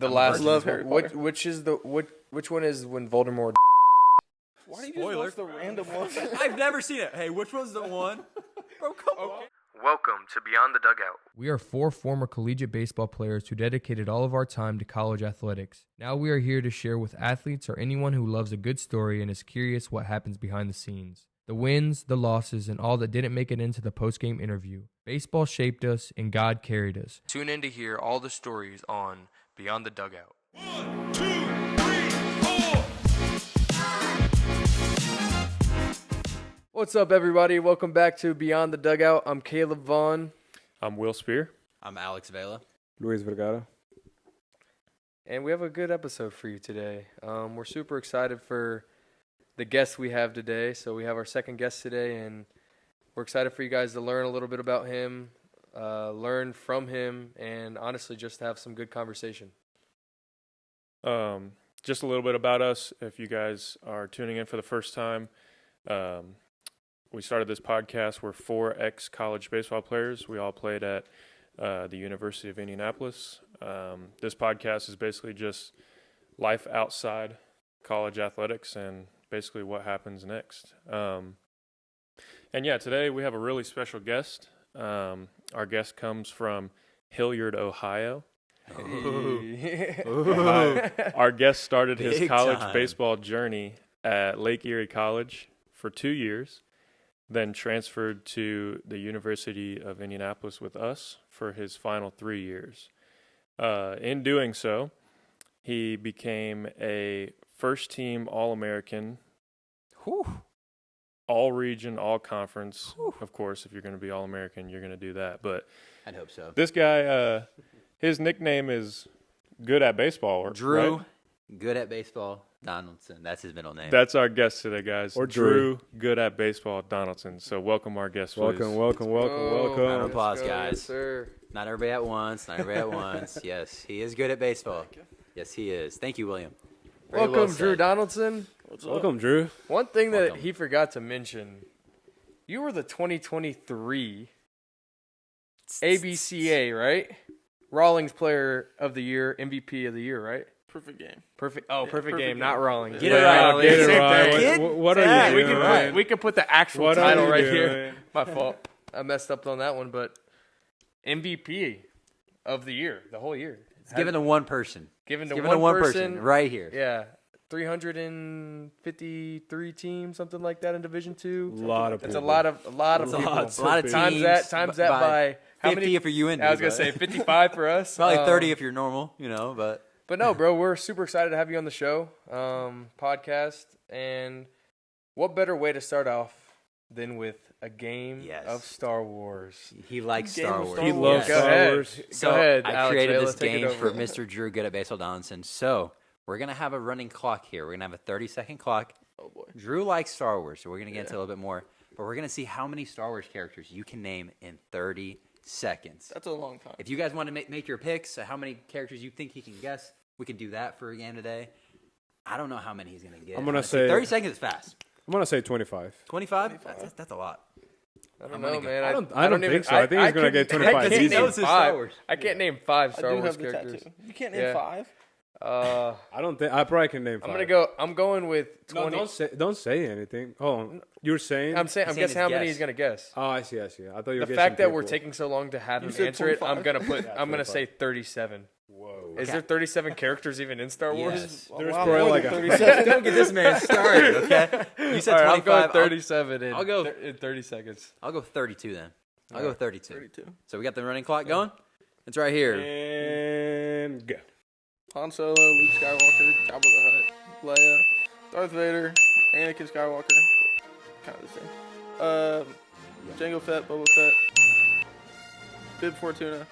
The last love Harry Potter. Which one is when Voldemort? Why do you just watch the random ones? I've never seen it. Hey, which one's the one? Bro, come on. Welcome to Beyond the Dugout. We are 4 former collegiate baseball players who dedicated all of our time to college athletics. Now we are here to share with athletes or anyone who loves a good story and is curious what happens behind the scenes. The wins, the losses, and all that didn't make it into the post-game interview. Baseball shaped us and God carried us. Tune in to hear all the stories on Beyond the Dugout. 1, 2, 3, 4. What's up, everybody? Welcome back to Beyond the Dugout. I'm Caleb Vaughn. I'm Will Spear. I'm Alex Vela. Luis Vergara. And we have a good episode for you today. We're super excited for the guest we have today. So we have our second guest today, and we're excited for you guys to learn a little bit about him, learn from him, and honestly just have some good conversation. Just a little bit about us. If you guys are tuning in for the first time, we started this podcast. We're 4 ex-college baseball players. We all played at the University of Indianapolis. This podcast is basically just life outside college athletics and basically what happens next. And yeah, today we have a really special guest. Our guest comes from Hilliard, Ohio. Our guest started his college baseball journey at Lake Erie College for 2 years, then transferred to the University of Indianapolis with us for his final 3 years. In doing so, he became a first-team All-American, all-region, all-conference. Of course, if you're going to be All-American, you're going to do that. But I'd hope so. this guy, his nickname is Good at Baseball. Drew, right? good at baseball. Donaldson, that's his middle name. That's our guest today, guys. Or Drew, good at baseball, Donaldson. So welcome our guest, please. Welcome. Round of applause, Let's go, guys. yes, sir. Not everybody at once. Yes, he is good at baseball. Yes, he is. Thank you, William. Very Welcome, well Drew said. Donaldson. Welcome, Drew. One thing that Welcome. he forgot to mention, you were the 2023 ABCA, right? Rawlings Player of the Year, MVP of the Year, right? Perfect game. Perfect. Oh, Yeah, perfect perfect game, game. not Rawlings. Get it right. Rawlings, Get it same right. thing. What are Yeah, you we doing? can put the actual What are title you right doing? here. My fault. I messed up on that one, but MVP of the year, the whole year. It's given to one person. Given to It's one, one person right here. Yeah, 353 teams, something like that in Division II. Lot of That's people. a lot of people. A lot of times teams. times that by how 50 many? if you're UND. I was gonna say 55 for us. Probably 30 if you're normal, but. But no, bro, we're super excited to have you on the show, podcast, and what better way to start off than with a game Yes. of Star Wars? He likes Game Star of Wars. Star He loves Go Star ahead. Wars. So Go ahead, I Alex created Vela, this take it game over. for Mr. Drew Good at Baseball Donaldson. So we're going to have a running clock here. We're going to have a 30-second clock. Oh, boy. Drew likes Star Wars, so we're going to get into a little bit more. But we're going to see how many Star Wars characters you can name in 30 seconds. That's a long time. If you guys want to make your picks, how many characters you think he can guess, we can do that for a game today. I don't know how many he's going to get. I'm gonna Honestly, say- 30 seconds is fast. I'm going to say 25. 25? That's a lot. I don't I'm know, gonna go- man. I don't even think so. I think he's gonna get 25 can't easy. name Knows his Star five. Wars. I can't name 5 Star I do Wars have the characters. tattoo. You can't name Yeah. 5. Uh, I don't think. I probably can name 5. I'm going with 20. No, don't say anything. Hold on. You're saying? I'm saying guessing how his many guess. he's gonna guess. Oh, I see. I thought you were The guessing fact that we're people. taking so long to have You him said answer it, I'm 25? gonna Yeah, I'm gonna 25. say 37. Whoa. Is there 37 characters even in Star Wars? Yes. There's Wow, probably more like than a 37. Don't get this man started, okay? You said All right, 25. I'm going 37 I'll go- in 30 seconds. I'll go 32 then. I'll go 32. 32. So we got the running clock going? It's right here. And go. Han Solo, Luke Skywalker, Jabba the Hutt, Leia, Darth Vader, Anakin Skywalker, kind of the same. Jango Fett, Boba Fett, Bib Fortuna,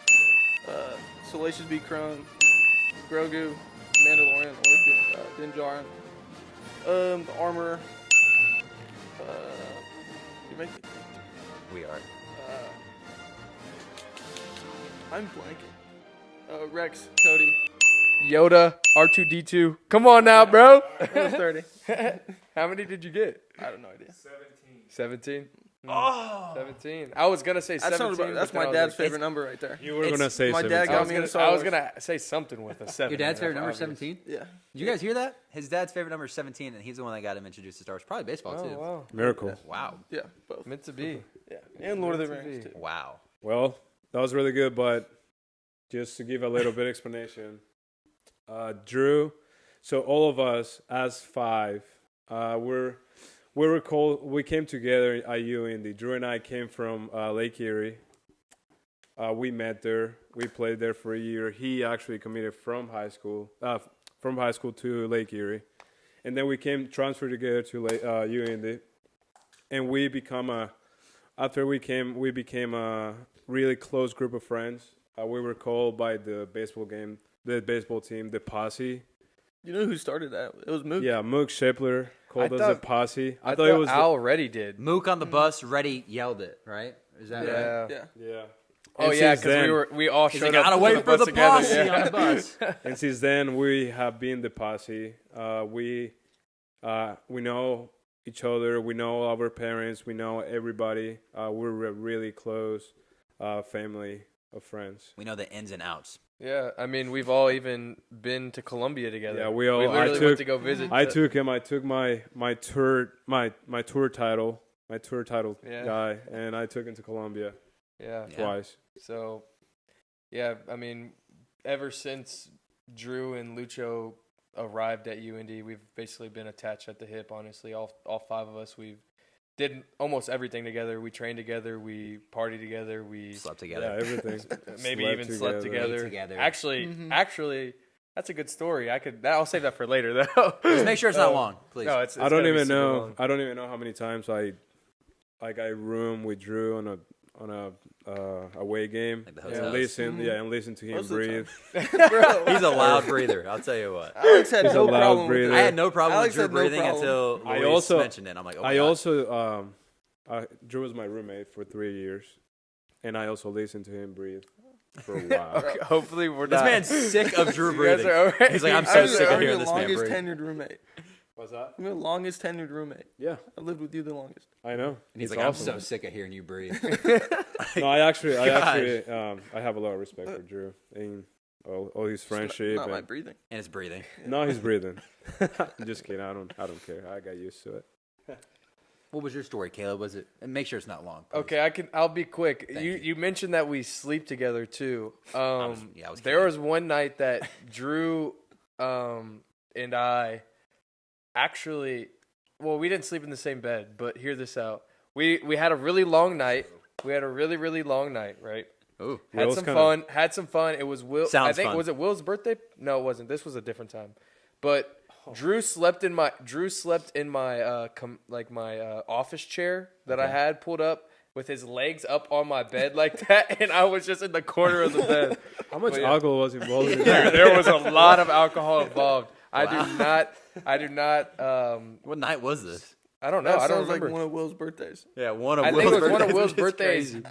Salacious B. Crumb, Grogu, Mandalorian, or Din Djarin, the Armorer. You make me think. We are. I'm blanking. Rex, Cody. Yoda, R2D2. Come on now, bro. That was 30. How many did you get? I have no idea. 17. Oh. 17. I was gonna say That 17. sounds right. That's but then my was dad's like- favorite number right there. You were It's- gonna say my dad 17. I got was me gonna, into Star I was Wars. gonna say something with a 7. Your dad's favorite That's number is obvious. 17? Yeah. Did you guys hear that? His dad's favorite number is 17, and he's the one that got him introduced to Star Wars. Probably baseball, Oh too. wow, Miracle. Wow. Yeah, both. meant to be. Yeah, and Lord of the Meant to Rings be. too. Wow. Well, that was really good, but just to give a little bit explanation, Drew. So all of us as 5, we came together at UIndy. Drew and I came from Lake Erie. We met there. We played there for a year. He actually committed from high school to Lake Erie, and then we transferred together to UIndy, and we became a really close group of friends. We were called by the baseball team, the Posse. You know who started that? It was Mook. Yeah, Mook Shipler called I us thought- the Posse. I thought it was Al already did. Mook on the bus, ready, yelled it, right? Is that right? Yeah. Yeah. yeah. Oh And yeah, since because then- we all He's showed like, up gotta to wait the for bus the together. posse Yeah. on the bus. And since then, we have been the Posse. We know each other. We know our parents. We know everybody. We're a really close family of friends. We know the ins and outs. Yeah, I mean, we've all even been to Colombia together. Yeah, We I literally took- went to go visit. I took him. I took my tour title Yeah. guy, and I took him to Colombia Yeah. Yeah. twice. So, yeah, I mean, ever since Drew and Lucho arrived at UND, we've basically been attached at the hip. Honestly, all 5 of us, we did almost everything together. We trained together. We partied together. We Slept Yeah, together. everything. maybe Slept even slept together. Ate together. Actually, that's a good story. I'll save that for later though. Just make sure it's not long, please. No, it's I don't gotta be even super know. long. I don't even know how many times I room with Drew on a away game Like the and hotels. listen to him Most of the breathe. Bro, He's a loud breather. I'll tell you what. Alex had He's a no loud problem with breather. it. I had no problem Alex with Drew had no breathing problem. until I Luis also- mentioned it. I'm like, oh my I God. also Drew was my roommate for 3 years, and I also listened to him breathe for a while. Okay, hopefully we're This not. man's sick of Drew You guys breathing. are already- He's like, I'm so I'm sick of the hearing this man longest breathe. tenured roommate. What's that? I'm the longest tenured roommate. Yeah, I lived with you the longest. I know. And he's It's like, awesome. I'm so sick of hearing you breathe. No, I actually, Gosh. I have a lot of respect for Drew and all his friendship. Not my and, breathing. And it's breathing. no, he's breathing. Just kidding. I don't care. I got used to it. What was your story, Caleb? Was it? And make sure it's not long. please. Okay, I'll be quick. Thank You you. you mentioned that we sleep together too. I was There kidding. was one night that Drew and I actually, well, we didn't sleep in the same bed, but hear this out. We had a really long night. We had a really long night, right? Ooh. Had Will's some kinda- fun. Had some fun. It was Will. I Sounds think fun. was it Will's birthday? No, it wasn't. This was a different time. But Drew slept in my office chair that I had pulled up with his legs up on my bed like that, and I was just in the corner of the bed. How much But yeah. alcohol was involved in Dude, that? there was a lot of alcohol involved. I Wow. do not. What night was this? I don't know. That I don't sounds like remember. one of Will's birthdays. Yeah, one of I Will's think it was one of birthdays, Will's which is birthdays crazy.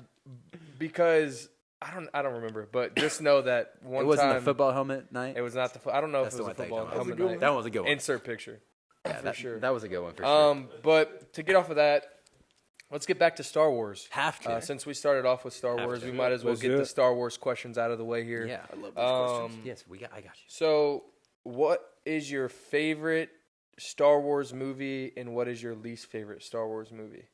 because I don't remember, but just know that one It wasn't time the football helmet night. it was not the. I don't know That's if it the was one a football that helmet one. night. That was a good one. Insert picture. Yeah, for that, sure. That was a good one for sure. But to get off of that, let's get back to Star Wars. Have to. Since we started off with Star Have Wars, to. we might as well Let's get do the it. Star Wars questions out of the way here. yeah. I love those questions. Yes, I got you. So, what is your favorite Star Wars movie, and what is your least favorite Star Wars movie?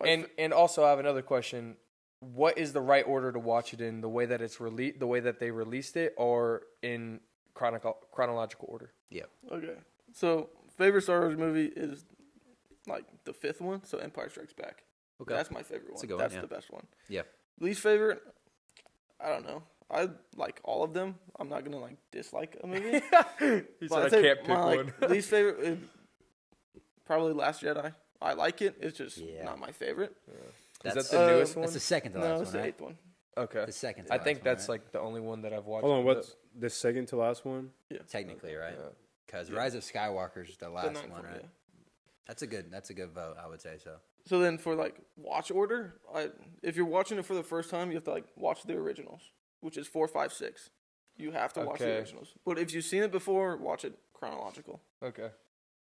And also, I have another question. What is the right order to watch it in? The way that it's the way that they released it, or in chronological order? Okay. So, favorite Star Wars movie is like the 5th one, so Empire Strikes Back. Okay. That's my favorite That's one. a good one, That's yeah. the best one. Yeah. Least favorite? I don't know. I like all of them. I'm not gonna like dislike a movie. He But said I I'd say can't pick my, one. least favorite is probably Last Jedi. I like it. It's just Yeah. not my favorite. Is That's that the Uh, newest one? That's the second to No, last it's one, the right? 8th one. Okay. The second. To I last think one, that's right? like the only one that I've watched. Hold on, what's the second to last one? Technically, right? Yeah. Because Rise of Skywalker is the last ninth one, right? yeah. That's a good vote, I would say so. So then for like watch order, if you're watching it for the first time, you have to like watch the originals, which is 4, 5, 6. You have to watch the Okay. originals. But if you've seen it before, watch it chronological. Okay.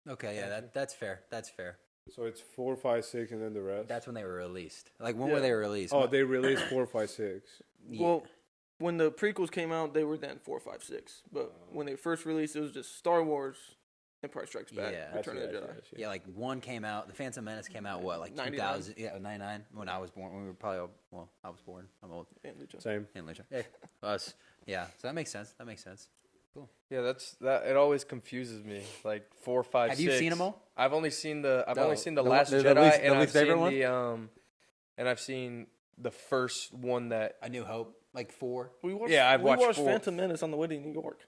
Okay, yeah, that's fair. That's fair. So it's 4, 5, 6, and then the rest. That's when they were released. Like, when were they released? Oh, they released 4, 5, 6. Yeah. Well, when the prequels came out, they were then 4, 5, 6. But when they first released, it was just Star Wars, Empire Strikes Back, Yeah. Return of the Jedi. Yeah, like one came out. The Phantom Menace came out what, like 99? 2000? Yeah, 99. When I was born, we were probably well. I was born. I'm old. And Lucha. Same. And later, hey, us. Yeah, so that makes sense. Yeah, that. It always confuses me. Like 4, 5, Have 6. you seen them all? I've only seen the The Last one- Jedi, the least- and the I've least favorite seen one? and I've seen the first one that. A New Hope, like 4. We watched, Yeah, I've we watched watched 4. Phantom Menace on the way to New York.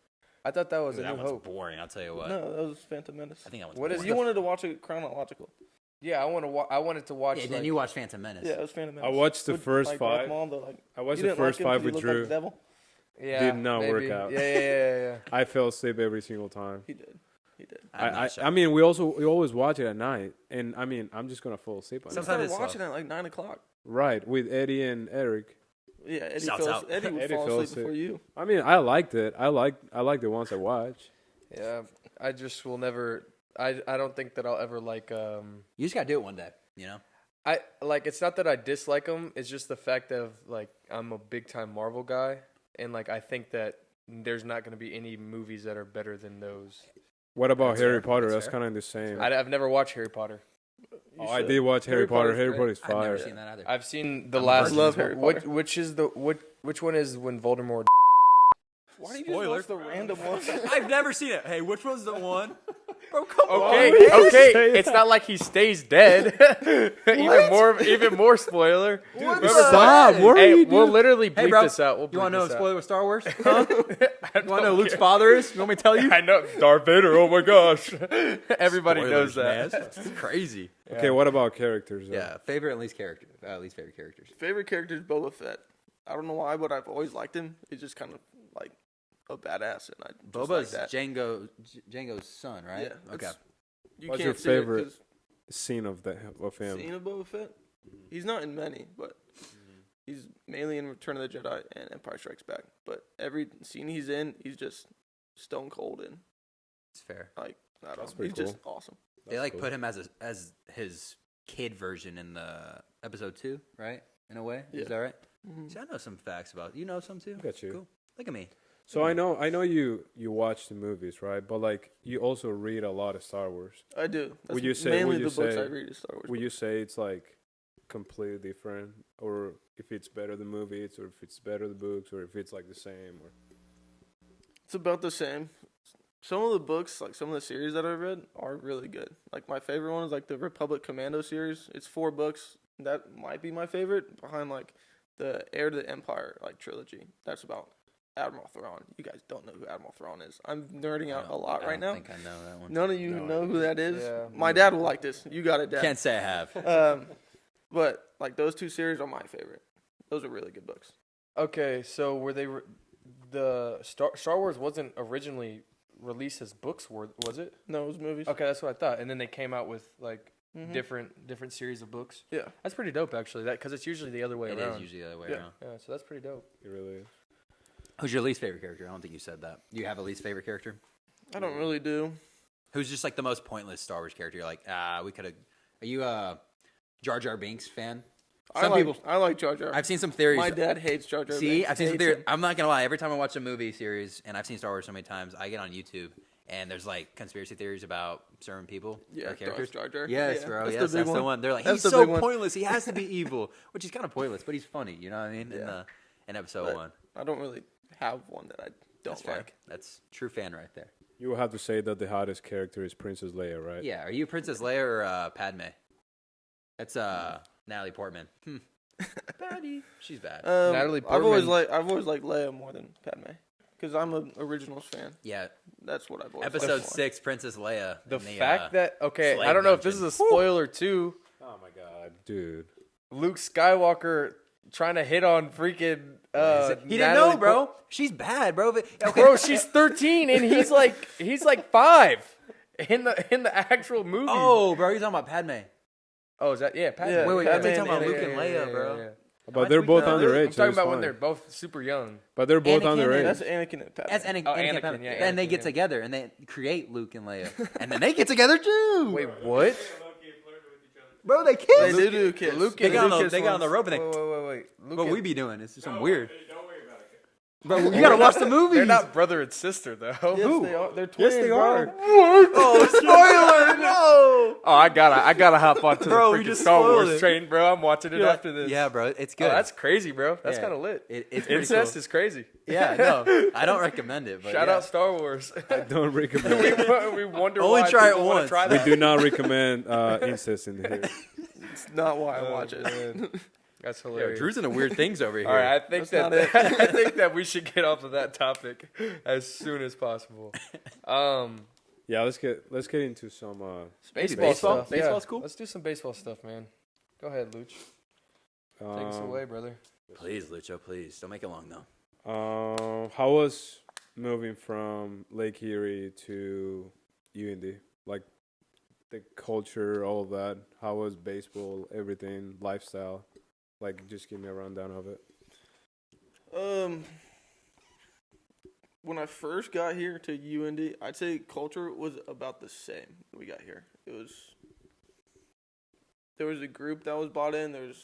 I thought that was Ooh, A that New one's Hope. boring. I'll tell you what. No, that was Phantom Menace. I think that one's What is boring. You wanted to watch it chronological. Yeah, I wanted to watch. Yeah, like, then you watch Phantom Menace. Yeah, it was Phantom Menace. I watched the With, first like, 5. Darth Maul, like, I watched you the didn't first like him 5 'cause he with looked Drew. Like the devil? yeah, did not maybe. work out. Yeah. I fell asleep every single time. He did. I'm not I shocked. mean, we always watch it at night, and I mean, I'm just gonna fall asleep on We it. Sometimes started it's slow. watching it at like 9 o'clock. Right, with Eddie and Eric. Yeah, Eddie, Shouts out. Eddie would Eddie fall fell asleep asleep. before you. I mean, I liked it. I like the ones I watched. Yeah, I just will never. I don't think that I'll ever like. You just gotta do it one day. You know. I like. It's not that I dislike them. It's just the fact of like I'm a big time Marvel guy, and like I think that there's not going to be any movies that are better than those. What about That's Harry fair. Potter? That's That's fair. kind of the same. I've never watched Harry Potter. Oh, I did watch Harry Potter. Potter's Harry great. Potter's I've never fire. seen that either. I've seen the I'm a last. virgin. Love Harry Potter. Which is the which one is when Voldemort? Why do you just watch the random ones? I've never seen it. Hey, which one's the one? Bro, come Okay, really? okay. Say It's not like he stays dead. even more spoiler. Stop! What are Hey, you we'll doing? literally bleep Hey, bro, this out. We'll you want to know bleep a this spoiler with Star Wars? Huh? out. You want to know who Luke's father is? You want me to tell you? I know Darth Vader. Oh my gosh, everybody knows Spoilers, that. man. It's crazy. Okay, what about characters? Though? Yeah, favorite and least character. Least favorite characters. Favorite character is Boba Fett. I don't know why, but I've always liked him. He's just kind of like a badass, and I just Boba's like that. Django's son, right? Yeah, Okay. You What's can't your see it favorite 'cause Scene of him. scene of Boba Fett. He's not in many, but he's mainly in Return of the Jedi and Empire Strikes Back. But every scene he's in, he's just stone cold and It's fair. like I don't That's know. pretty He's just cool. awesome. They like cool. put him as his kid version in the episode 2, right? In a way, Yeah. is that right? Mhm. See, I know some facts about you. Know some too. Look at you. Cool. Look at me. So I know you watch the movies, right? But like you also read a lot of Star Wars. I do. That's Would you say- mainly would you the books say- I read is Star Wars. Would you say it's like completely different, or if it's better the movies, or if it's better the books, or if it's like the same? Or It's about the same. Some of the books, like some of the series that I've read, are really good. Like my favorite one is like the Republic Commando series. It's 4 books. That might be my favorite behind like the Heir to the Empire like trilogy. That's about Admiral Thrawn. You guys don't know who Admiral Thrawn is. I'm nerding out a lot right now. I think I know that one. None of you No know who that is. Yeah. My dad will like this. You got it, Dad. Can't say I have. But like those 2 series are my favorite. Those are really good books. Okay, so were they the Star Wars wasn't originally released as books, was it? No, it was movies. Okay, that's what I thought. And then they came out with like Mhm. different series of books. Yeah. That's pretty dope, actually. That because it's usually the other way It around. is usually the other way Yeah. around. Yeah, so that's pretty dope. it really is. Who's your least favorite character? I don't think you said that. You have a least favorite character? I don't really do. Who's just like the most pointless Star Wars character? You're like, we could have. Are you a Jar Jar Binks fan? Some people. I like Jar Jar. I've seen some theories. My dad hates Jar Jar. See, Binks. I've seen some Hates theories. him. I'm not gonna lie. Every time I watch a movie series, and I've seen Star Wars so many times, I get on YouTube and there's like conspiracy theories about certain people Yeah, or characters. Jar Jar. Yes, Yeah, bro. that's Yes, the big that's the one. They're like, That's he's the so big one. pointless. He has to be evil, which is kind of pointless, but he's funny. You know what I mean? Yeah. In episode But 1. I don't really have one that I That's don't fair. like. That's true fan right there. You will have to say that the hottest character is Princess Leia, right? Yeah. Are you Princess Leia or Padme? That's Natalie Portman. Baddie. She's bad. Natalie I've always Portman. liked Leia more than Padme because I'm an Originals fan. Yeah. That's what I've always Episode liked more. 6, Princess Leia. The in fact that Slave I don't know if this is Dungeon. a spoiler too. Oh my god, dude. Luke Skywalker trying to hit on freaking. he didn't know, bro. She's bad, bro. But, okay. Bro, she's 13 and he's like 5 in the actual movie. Oh, bro, you're talking about Padme. Oh, is that Padme? Yeah, Wait, Padme you're talking about and Luke and Leia, bro. But they're both No, underage. I'm so talking it's about when fine. they're both super young. But they're both Anakin underage. That's Anakin and Padme. That's Anakin, Padme. yeah, Then they Anakin, get yeah. together and they create Luke and Leia, and then they get together too. Wait, what? Bro, they They kiss. do kiss. They got on the Lucas rope and they. Wait. What we be doing? It's just something weird. Don't worry about it. Bro, you gotta watch the movie. They're not brother and sister though. Yes, they are. They're twins, Yes, they bro. are. Oh, spoiler! No. Oh, I gotta hop onto Bro, the we freaking just Star spoiled Wars it. train, bro. I'm watching it after this. Yeah, bro, it's Oh, good. that's crazy, bro. That's Yeah. kind of lit. It's pretty Incest cool. is crazy. Yeah, no, I don't recommend it. But Shout yeah. out Star Wars. I don't recommend it. we wonder Only why try it people wanna once. Try We that. do not recommend incest in here. It's not why I watch it. Man. That's Yo, hilarious. Drew's into weird things over here. All right, I think That's not I think that we should get off of that topic as soon as possible. Yeah, let's get into some Baseball stuff. Baseball's Yeah. cool? Let's do some baseball stuff, man. Go ahead, Luch. Take us away, brother. Please, Lucho, please. Don't make it long, though. How was moving from Lake Erie to UND? Like the culture, all of that. How was baseball, everything, lifestyle? Like, just give me a rundown of it. When I first got here to UND, I'd say culture was about the same when we got here. There was a group that was bought in, there was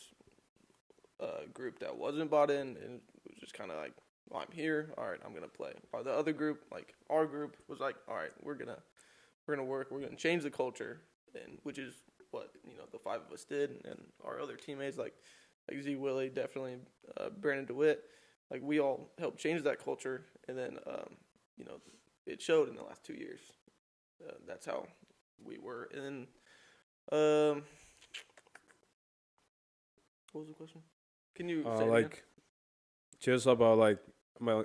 a group that wasn't bought in, and it was just kind of like, well, I'm here, all right, I'm gonna play. Or the other group, like our group, was like, all right, we're gonna work, we're gonna change the culture, and which is what the five of us did, and our other teammates like Z Willie, definitely Brandon DeWitt. Like, we all helped change that culture, and then, it showed in the last 2 years. That's how we were. And then, what was the question? Can you say it Like, again? just about like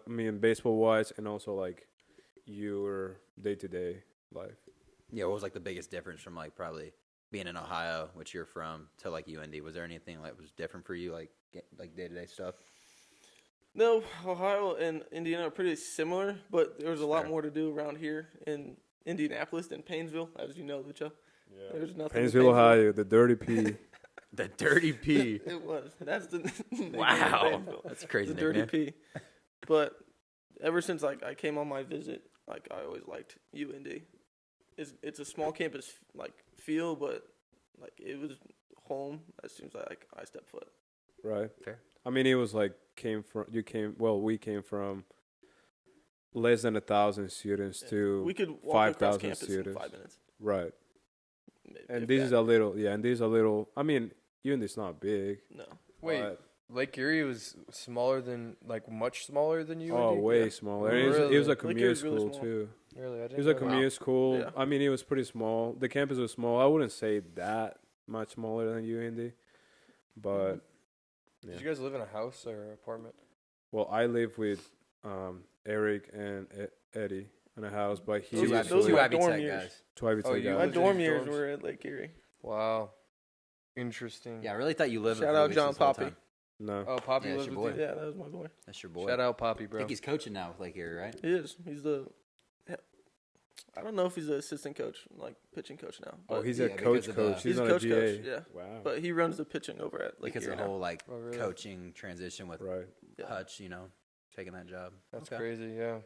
me and baseball wise, and also like your day-to-day life. Yeah, what was like the biggest difference from like probably being in Ohio, which you're from, to like UND? Was there anything like was different for you, like day-to-day stuff? No, Ohio and Indiana are pretty similar, but there was a lot Fair. more to do around here in Indianapolis than Painesville, as you know, Lucha. Yeah. There's nothing. in Painesville, Ohio, the Dirty P. The Dirty P. It was. That's the nickname of Wow, Painesville. that's a crazy The Dirty nickname. P. But ever since I came on my visit, like, I always liked UND. It's a small campus like feel, but like it was home as soon as I stepped foot. Right. Fair. I mean, it was like we came from less than 1,000 students to We could walk across 5,000 campus in students. 5 minutes. Right. And If this that. is a little, I mean, UND is not big. No. Wait, but- Lake Erie was smaller than much smaller than you. Oh, way Yeah. smaller. Oh, It was a really? Lake commute Erie's really school small. too. Really, I It didn't. was a know that. commute school. Yeah. I mean, it was pretty small. The campus was small. I wouldn't say that much smaller than UND, but Did yeah. you guys live in a house or an apartment? Well, I live with Eric and Eddie in a house, but he Those are- usually those are two my Ivy dorm Tech years. guys. to Ivy Oh, Tech you guys. My lived in dorm years dorms? were at Lake Erie. Wow, interesting. Yeah, I really thought you lived with Shout out Luis John this whole Poppy. time. No. Oh, Poppy Yeah, lives it's with your you. Yeah, that was my boy. That's your boy. Shout out Poppy, I bro. think he's coaching now with Lake Erie, right? He is. He's the. I don't know if he's the assistant coach, like pitching coach now. Oh, But, he's yeah, a because coach. of the- He's He's a not coach a GA. coach, yeah. Wow. but he runs the pitching over at Lake Because Erie of the now. whole like Oh, really? coaching transition with Right. Yeah. Hutch, taking that job. That's Okay. crazy, yeah.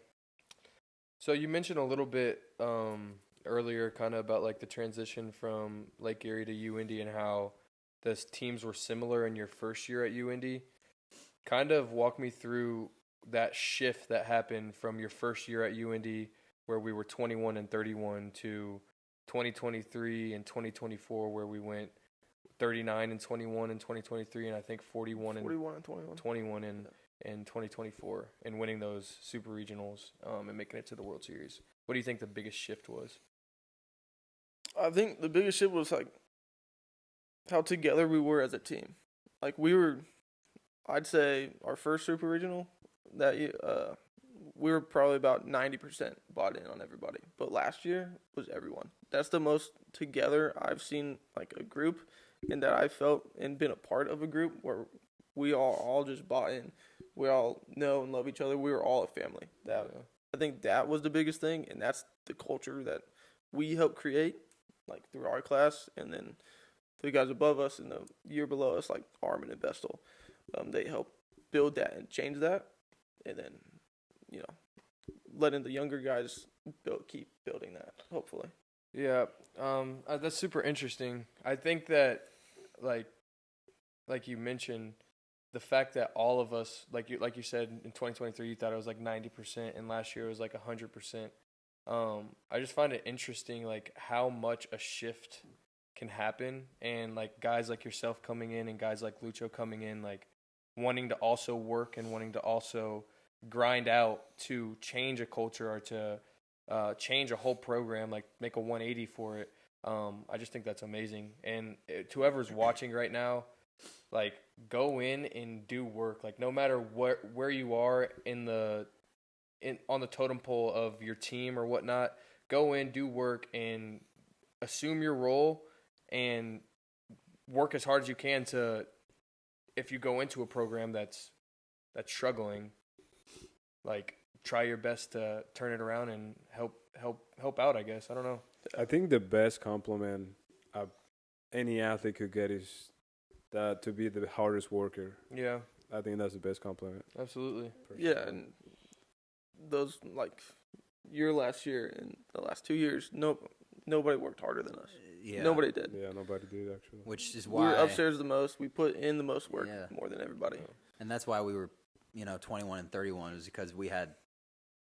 So you mentioned a little bit earlier, kind of about like the transition from Lake Erie to UND and how the teams were similar in your first year at UND. Kind of walk me through that shift that happened from your first year at UND, where we were 21 and 31, to 2023 and 2024, where we went 39 and 21 in 2023, and I think 41 and 41 and 21. 21 in 2024, and winning those super regionals and making it to the World Series. What do you think the biggest shift was? I think the biggest shift was like how together we were as a team. Like, we were, I'd say our first super regional that year, we were probably about 90% bought in on everybody. But last year was everyone. That's the most together I've seen like a group, and that I felt and been a part of a group where we all just bought in. We all know and love each other. We were all a family. I think that was the biggest thing, and that's the culture that we helped create, like through our class, and then the guys above us and the year below us, like Armin and Vestal, they helped build that and change that, and then letting the younger guys keep building that, hopefully. Yeah, that's super interesting. I think that like you mentioned, the fact that all of us, like you said, in 2023, you thought it was like 90%, and last year it was like 100%. I just find it interesting, like how much a shift can happen, and like guys like yourself coming in and guys like Lucho coming in, like wanting to also work and wanting to also grind out to change a culture or to change a whole program, like make a 180 for it. I just think that's amazing. And to whoever's watching right now, like go in and do work. Like no matter where you are on the totem pole of your team or whatnot, go in, do work, and assume your role and work as hard as you can to. If you go into a program that's struggling, like try your best to turn it around and help out. I guess I don't know. I think the best compliment any athlete could get is that to be the hardest worker. Yeah, I think that's the best compliment. absolutely. Yeah, and those like your last year and the last 2 years, nobody worked harder than us. Yeah. Nobody did. Yeah, nobody did actually. Which is We why were upstairs the most. We put in the most work Yeah. more than everybody. And that's why we were, 21 and 31 was because we had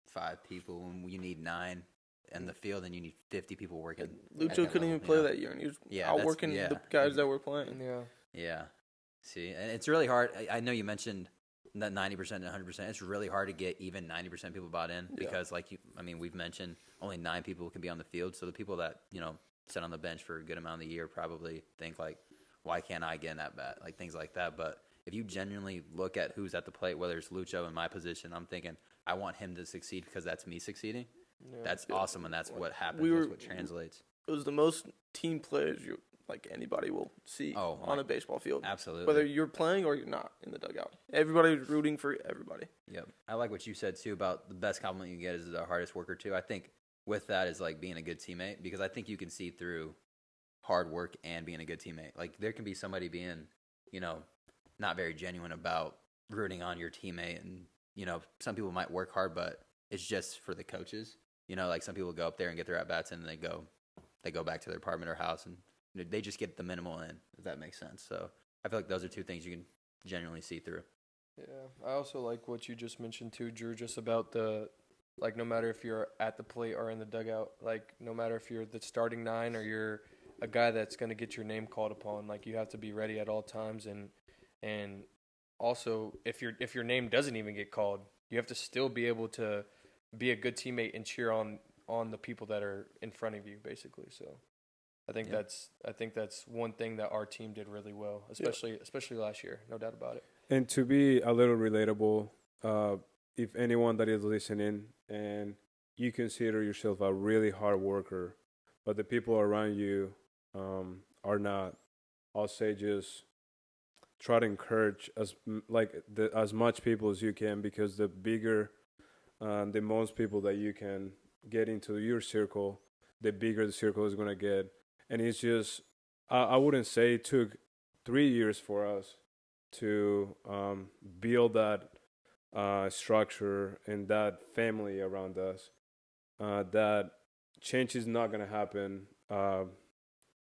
5 people and you need 9 in the field and you need 50 people working. at Lucho that couldn't level, even play that year, and he was Yeah, outworking that's- the yeah. guys that were playing. Yeah, Yeah. See, and it's really hard. I know you mentioned that 90% and 100%. It's really hard to get even 90% people bought in because, we've mentioned only 9 people can be on the field. So the people that, sit on the bench for a good amount of the year probably think, like, why can't I get in at bat? Like, things like that. But if you genuinely look at who's at the plate, whether it's Lucho in my position, I'm thinking, I want him to succeed because that's me succeeding. yeah. That's awesome, and that's what happens. We were- That's what translates. It was the most team players anybody will see Oh, on a baseball field. Absolutely. Whether you're playing or you're not in the dugout. Everybody was rooting for everybody. Yep. I like what you said, too, about the best compliment you get is the hardest worker, too. I think with that is, like, being a good teammate because I think you can see through hard work and being a good teammate. Like, there can be somebody being, not very genuine about rooting on your teammate. And, some people might work hard, but it's just for the coaches. Like some people go up there and get their at-bats and they go back to their apartment or house and they just get the minimal in, if that makes sense. So I feel like those are 2 things you can genuinely see through. Yeah, I also like what you just mentioned too, Drew, just about no matter if you're at the plate or in the dugout, like no matter if you're the starting 9 or you're a guy that's going to get your name called upon, like you have to be ready at all times. And also if your name doesn't even get called, you have to still be able to be a good teammate and cheer on the people that are in front of you, basically. So I think that's one thing that our team did really well, especially last year, no doubt about it. And to be a little relatable, if anyone that is listening and you consider yourself a really hard worker, but the people around you are not, I'll say just try to encourage as much people as you can, because the bigger, the most people that you can get into your circle, the bigger the circle is going to get. And it's just, I wouldn't say it took 3 years for us to build that structure and that family around us. That change is not going to happen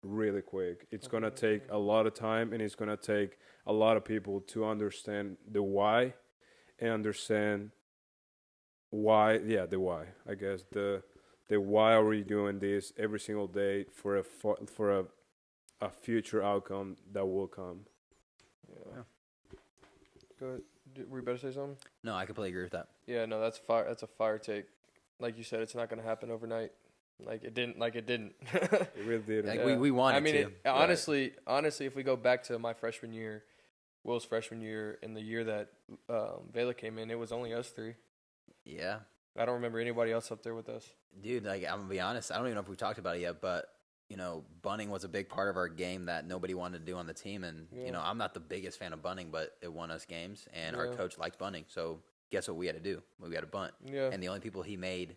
really quick. It's going to take a lot of time, and it's going to take a lot of people to understand the why and understand why, the why, I guess. The why are we doing this every single day for a future outcome that will come. Yeah. Go ahead. Were you better say something? No, I completely agree with that. Yeah, no, that's fire. That's a fire take. Like you said, it's not going to happen overnight. It didn't. It really did. Like we wanted I mean, to. honestly, if we go back to my freshman year, Will's freshman year, and the year that Vela came in, it was only us 3. Yeah. I don't remember anybody else up there with us. Dude, like, I'm going to be honest. I don't even know if we've talked about it yet, but, bunting was a big part of our game that nobody wanted to do on the team. And, I'm not the biggest fan of bunting, but it won us games, and our coach liked bunting. So guess what we had to do? We had to bunt. Yeah. And the only people he made,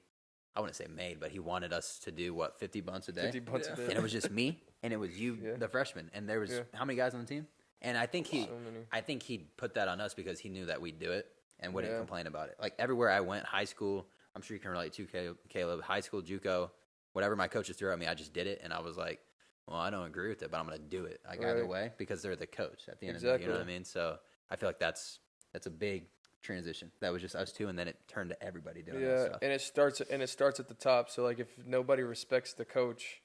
I wouldn't say made, but he wanted us to do, 50 bunts a day? 50 bunts a day. And it was just me, and it was you, the freshman. And there was how many guys on the team? And I think he put that on us because he knew that we'd do it and wouldn't complain about it. Like, everywhere I went, high school, I'm sure you can relate to, Caleb, high school, JUCO, whatever my coaches threw at me, I just did it. And I was like, well, I don't agree with it, but I'm going to do it. Like Right. either way, because they're the coach at the end of the day. You know what I Exactly. mean? So I feel like that's a big transition. That was just us two, and then it turned to everybody doing that Yeah, stuff. and it starts at the top. So like, if nobody respects the coach,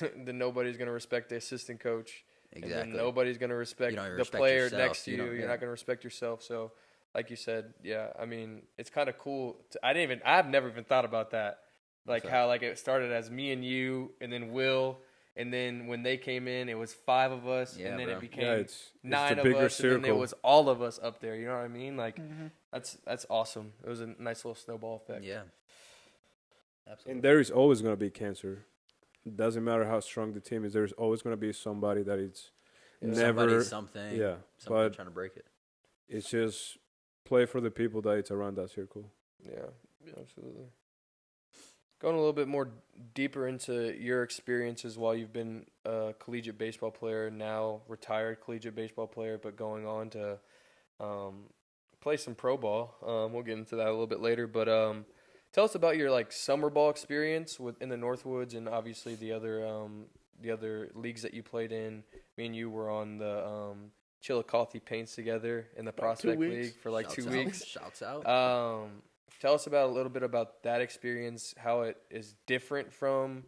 then nobody's gonna respect the assistant coach. And Exactly. then nobody's gonna respect You don't even the respect player yourself. next to You you. don't- You're yeah. not gonna respect yourself. So, like you said, yeah. I mean, it's kind of cool. I've never even thought about that. Like What's how like it started as me and you, and then Will, and then when they came in, it was 5 of us, Yeah, and then bro. it became Yeah, it's 9 the of bigger us, and then it circle. was all of us up there. You know what I mean? Like Mm-hmm. that's awesome. It was a nice little snowball effect. Yeah. Absolutely. And there is always going to be cancer. It doesn't matter how strong the team is. There's always going to be somebody that it's Yeah. never. Somebody, something. Yeah, Something but trying to break it. it's just play for the people that it's around that circle. Yeah, absolutely. Going a little bit more deeper into your experiences while you've been a collegiate baseball player, now retired collegiate baseball player, but going on to play some pro ball. We'll get into that a little bit later, but tell us about your like summer ball experience in the Northwoods, and obviously the other leagues that you played in. Me and you were on the Chillicothe Paints together in the About 2 Prospect weeks. League for like Shouts 2 out. weeks. Shouts out. Tell us about a little bit about that experience, how it is different from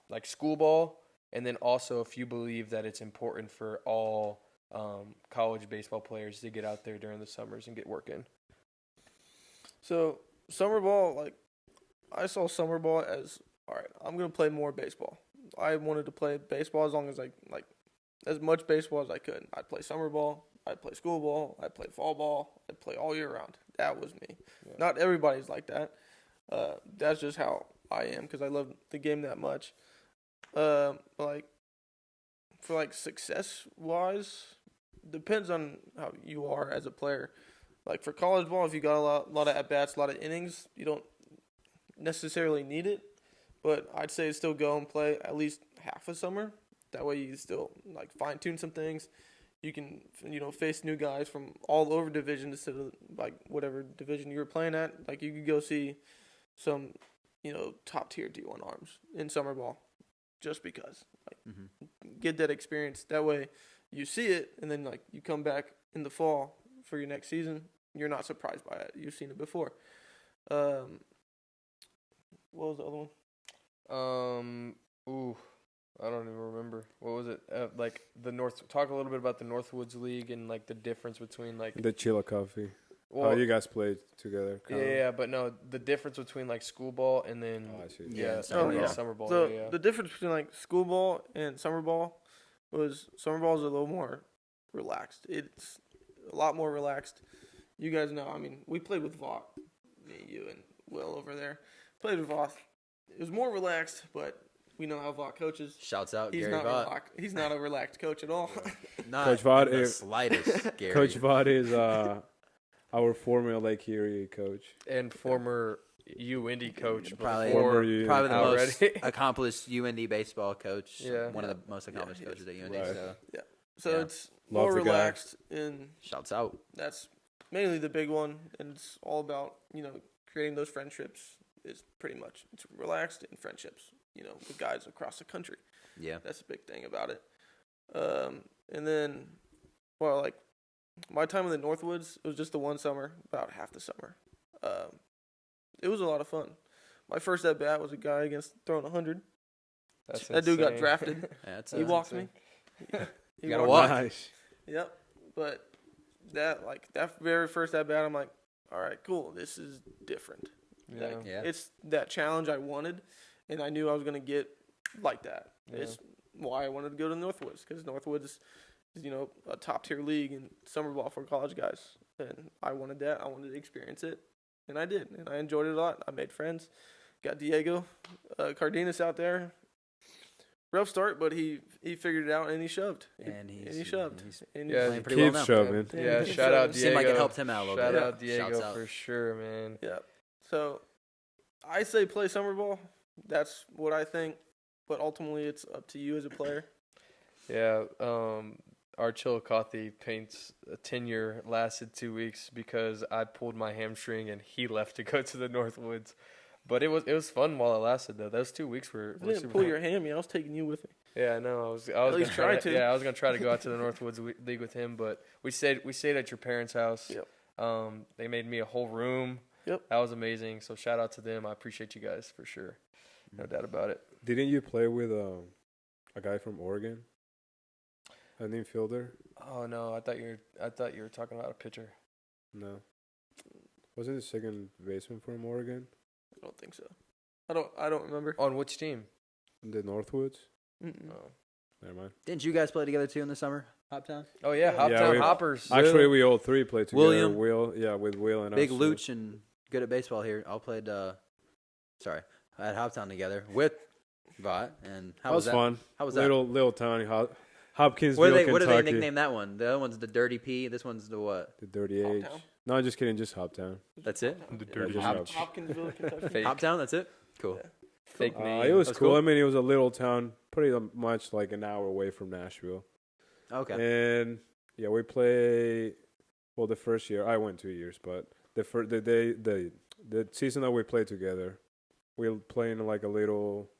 like school ball, and then also if you believe that it's important for all college baseball players to get out there during the summers and get work in. So summer ball, like I saw summer ball as all right. I'm gonna play more baseball. I wanted to play baseball as long as like as much baseball as I could. I'd play summer ball. I'd play school ball. I'd play fall ball. I'd play all year round. That was me. Yeah. Not everybody's like that. That's just how I am because I love the game that much. Like for like success wise, depends on how you are as a player. Like for college ball, if you got a lot of at bats, a lot of innings, you don't necessarily need it. But I'd say still go and play at least half a summer. That way you still like fine tune some things. You can face new guys from all over divisions instead of like whatever division you were playing at. Like you could go see some top tier D1 arms in summer ball, just because get that experience. That way you see it, and then like you come back in the fall for your next season, you're not surprised by it. You've seen it before. What was the other one? I don't even remember. What was it? Like the North. Talk a little bit about the Northwoods League and like the difference between like. The Chillicothe. Well, Oh, you guys played together. yeah, but no, the difference between like school ball and then Oh, I see. Yeah, summer, oh, yeah. summer ball. So yeah. the difference between like school ball and summer ball was summer ball is a little more relaxed. It's a lot more relaxed. You guys know. I mean, we played with Vaught, me, you, and Will over there. Played with Vaught. It was more relaxed, but we know how Vaught coaches. Shouts out He's Gary not Vaught. he's not a relaxed coach at all. Not Coach Vaught in the is- slightest, Gary. Coach Vaught is our former Lake Erie coach. And former UIndy coach Probably, before you probably the most already. accomplished UND baseball coach. Yeah. One of the most accomplished he coaches at UND. Right. So So Yeah. it's Love more the guy. relaxed, and shouts out. that's mainly the big one. And it's all about creating those friendships. Is pretty much it's relaxed and friendships. With guys across the country. Yeah. That's a big thing about it. And then, like my time in the Northwoods, it was just the one summer, about half the summer. It was a lot of fun. My first at bat was a guy against throwing 100. That's That dude got insane. drafted. That's He walked me. insane. He gotta walked walk. me. Nice. Yep. But that very first at bat, I'm like, all right, cool. This is different. Yeah. Like, Yeah. It's that challenge I wanted, and I knew I was gonna get like that. Yeah. It's why I wanted to go to Northwoods, because Northwoods is a top tier league in summer ball for college guys, and I wanted that. I wanted to experience it, and I did, and I enjoyed it a lot. I made friends, got Diego Cardenas out there. Rough start, but he figured it out and he shoved. And he shoved. he's And Yeah, playing he pretty well Keep now. shoving. Yeah, Yeah. shout out Diego. Seemed like it helped him out a little Shout bit. out Diego Shouts out. for sure, man. Yeah. So I say play summer ball. That's what I think. But ultimately, it's up to you as a player. Yeah, our Chillicothe Paints tenure lasted 2 weeks because I pulled my hamstring and he left to go to the Northwoods. But it was fun while it lasted though. Those 2 weeks were If you didn't super pull fun. your hammy, I was taking you with me. Yeah, I know. I was At least gonna try to. Yeah, I was gonna try to go out to the Northwoods League with him, but we stayed at your parents' house. Yep. They made me a whole room. Yep. That was amazing. So shout out to them. I appreciate you guys for sure. No doubt about it. Didn't you play with a guy from Oregon? An infielder? Oh no, I thought you were talking about a pitcher. No. Wasn't the second baseman from Oregon? I don't think so. I don't remember. On which team? The Northwoods? Mm-mm. Oh, Never mind. Didn't you guys play together too in the summer? Hoptown? oh yeah, Yeah, Hoptown we- Hoppers. Actually, we all three played together. William. Will, with Will and Big us. Luch and good at baseball here. All played. Sorry, at Hoptown together with Vot. And how That was that? fun. How was that? Little towny Hopkinsville, What do Kentucky. they nickname that one? The other one's the Dirty P. This one's the what? The Dirty Age. Hoptown. No, just kidding. Just Hoptown. That's it. The Yeah, dirty just Hop- Hop- Hopkinsville, Kentucky. Fake, Hoptown. That's it. Cool. Yeah. fake name. It was That's cool. cool. I mean, it was a little town, pretty much like an hour away from Nashville. Okay. And yeah, we play. Well, the first year I went 2 years, but the season that we played together, we were playing in like a little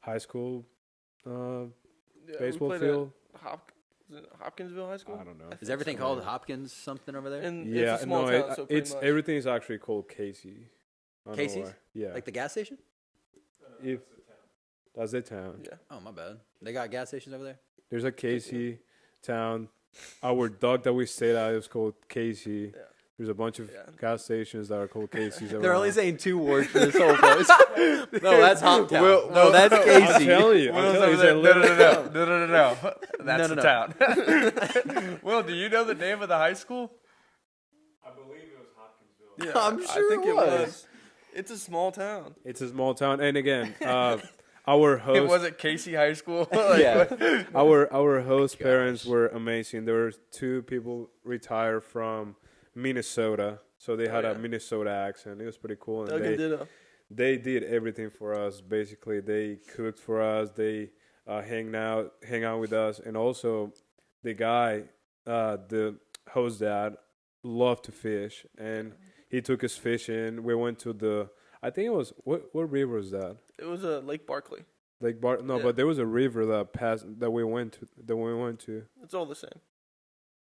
high school Yeah, we baseball played field. at is it Hopkinsville High School? I don't know. Is everything called Hopkins something over there? And Yeah, it's a small no, town, so pretty it's much. everything is actually called Casey. I don't know Casey's? why. Yeah, Like the gas station? if that's the town. Yeah. Oh, my bad. They got gas stations over there? There's a Casey town. Our dog that we stayed at is called Casey. Yeah. There's a bunch of Yeah. gas stations that are called Casey's. They're only around. saying 2 words for this whole place. No, that's Hoptown. Will- No, that's I'm Casey. telling you. I'm Will's telling you. over It's there. a little No. That's No, the town. Will, do you know the name of the high school? I believe it was Hopkinsville. Yeah, I'm sure I think it was. It's a small town. It's a small town, and again, our host, It wasn't Casey High School. Like, Yeah. our host parents were amazing. There were 2 people retired from Minnesota, so they had yeah. a Minnesota accent. It was pretty cool, and Doug and Ditto. they did everything for us. Basically, they cooked for us. They hang out with us, and also the guy, the host dad, loved to fish, and he took us fishing. We went to I think it was what river was that? It was Lake Barkley. Like no, Yeah. but there was a river that we went to. It's all the same.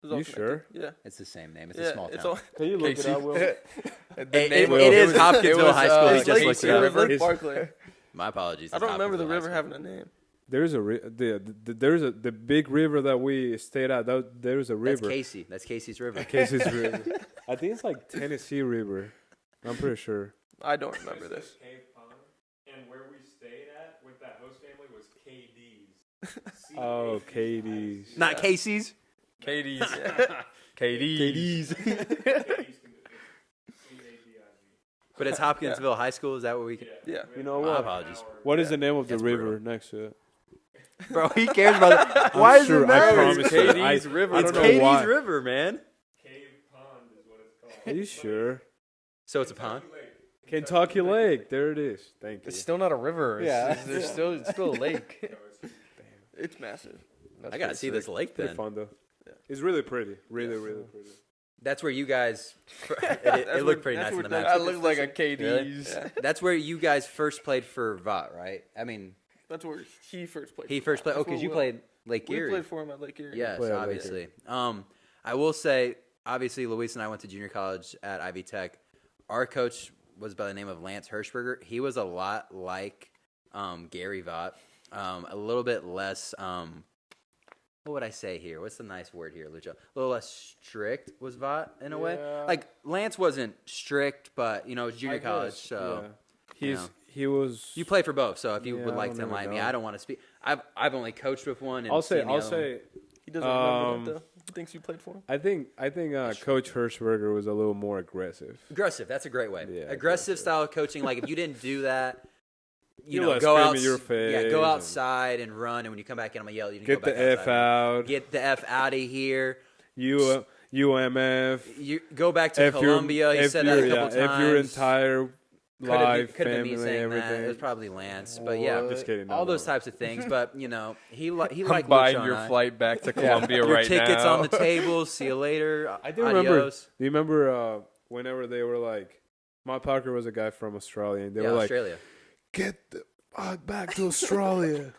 It's You all sure? connected. Yeah. It's the same name. It's Yeah, a small it's town. all. Can you Casey. It Will. is Hopkinsville High School. It's just Lake, looked it it was up. It's- Lake Barkley. My apologies. I don't remember the Hopkinsville High river School. having a name. There's the big river that we stayed at. There's a That's river. Casey. That's Casey's River. Casey's River. I think it's like Tennessee River. I'm pretty sure. I don't remember this. Cave Pond, and where we stayed at with that host family was KD's. Oh, KD's. Not Casey's. Katie's. Katie's. But it's Hopkinsville High School. Is that what we can? Yeah. You know My what? apologies. What is the name of the That's river next to it? Bro, he cares about it. I'm Why sure, is it I matter? promise you. Katie's River. I It's don't know Katie's why. River, man. Cave Pond is what it's called. Are you sure? So it's a pond. Kentucky Lake. There it is. Thank you. It's still not a river. Yeah. It's still a lake. It's massive. That's I gotta pretty see sick. this lake Pretty then. fun though. Yeah. It's really pretty. Really pretty. That's where you guys. It looked pretty nice that's on the where map. I look like a KD's. Yeah. That's where you guys first played for Vought, right? I mean, That's where he first played. he for first played. That's Oh, because where you Will- played Lake We Erie. played for him at Lake Erie. Yes, Played at Lake obviously. I will say, obviously, Luis and I went to junior college at Ivy Tech. Our coach was by the name of Lance Hirschberger. He was a lot like Gary Vought, a little bit less. What would I say here? What's the nice word here, Lucho? A little less strict was Vought in a way. Yeah. Like Lance wasn't strict, but it was junior I college, guess, so. yeah. you know. He was. You play for both, so if you Yeah, would I like don't to really enlighten me, know. I don't want to speak. I've only coached with one. And I'll say. seen the other one. He doesn't remember Um, that though. He thinks you played for him. I think Coach Hirschberger was a little more aggressive. Aggressive. That's a great way. Yeah, aggressive aggressive. style of coaching. Like if you didn't do that, you He'll know, let go scream out. in your Yeah, go face outside and run. And when you come back in, I'm gonna yell. You Get go the back F outside. out. Get the F out of here. UMF. You go back to Columbia. He said that a couple times. If your entire life, could have been me family, saying everything. that. It was probably Lance, but yeah, Just kidding. all no, those no. types of things. But he I'm liked buying Lucho your and I. flight back to Columbia Your right tickets now. on the table. See you later. I do remember. Adios. Do you remember whenever they were like, Matt Parker was a guy from Australia, and they Yeah, were like, Australia. "Get the fuck back to Australia."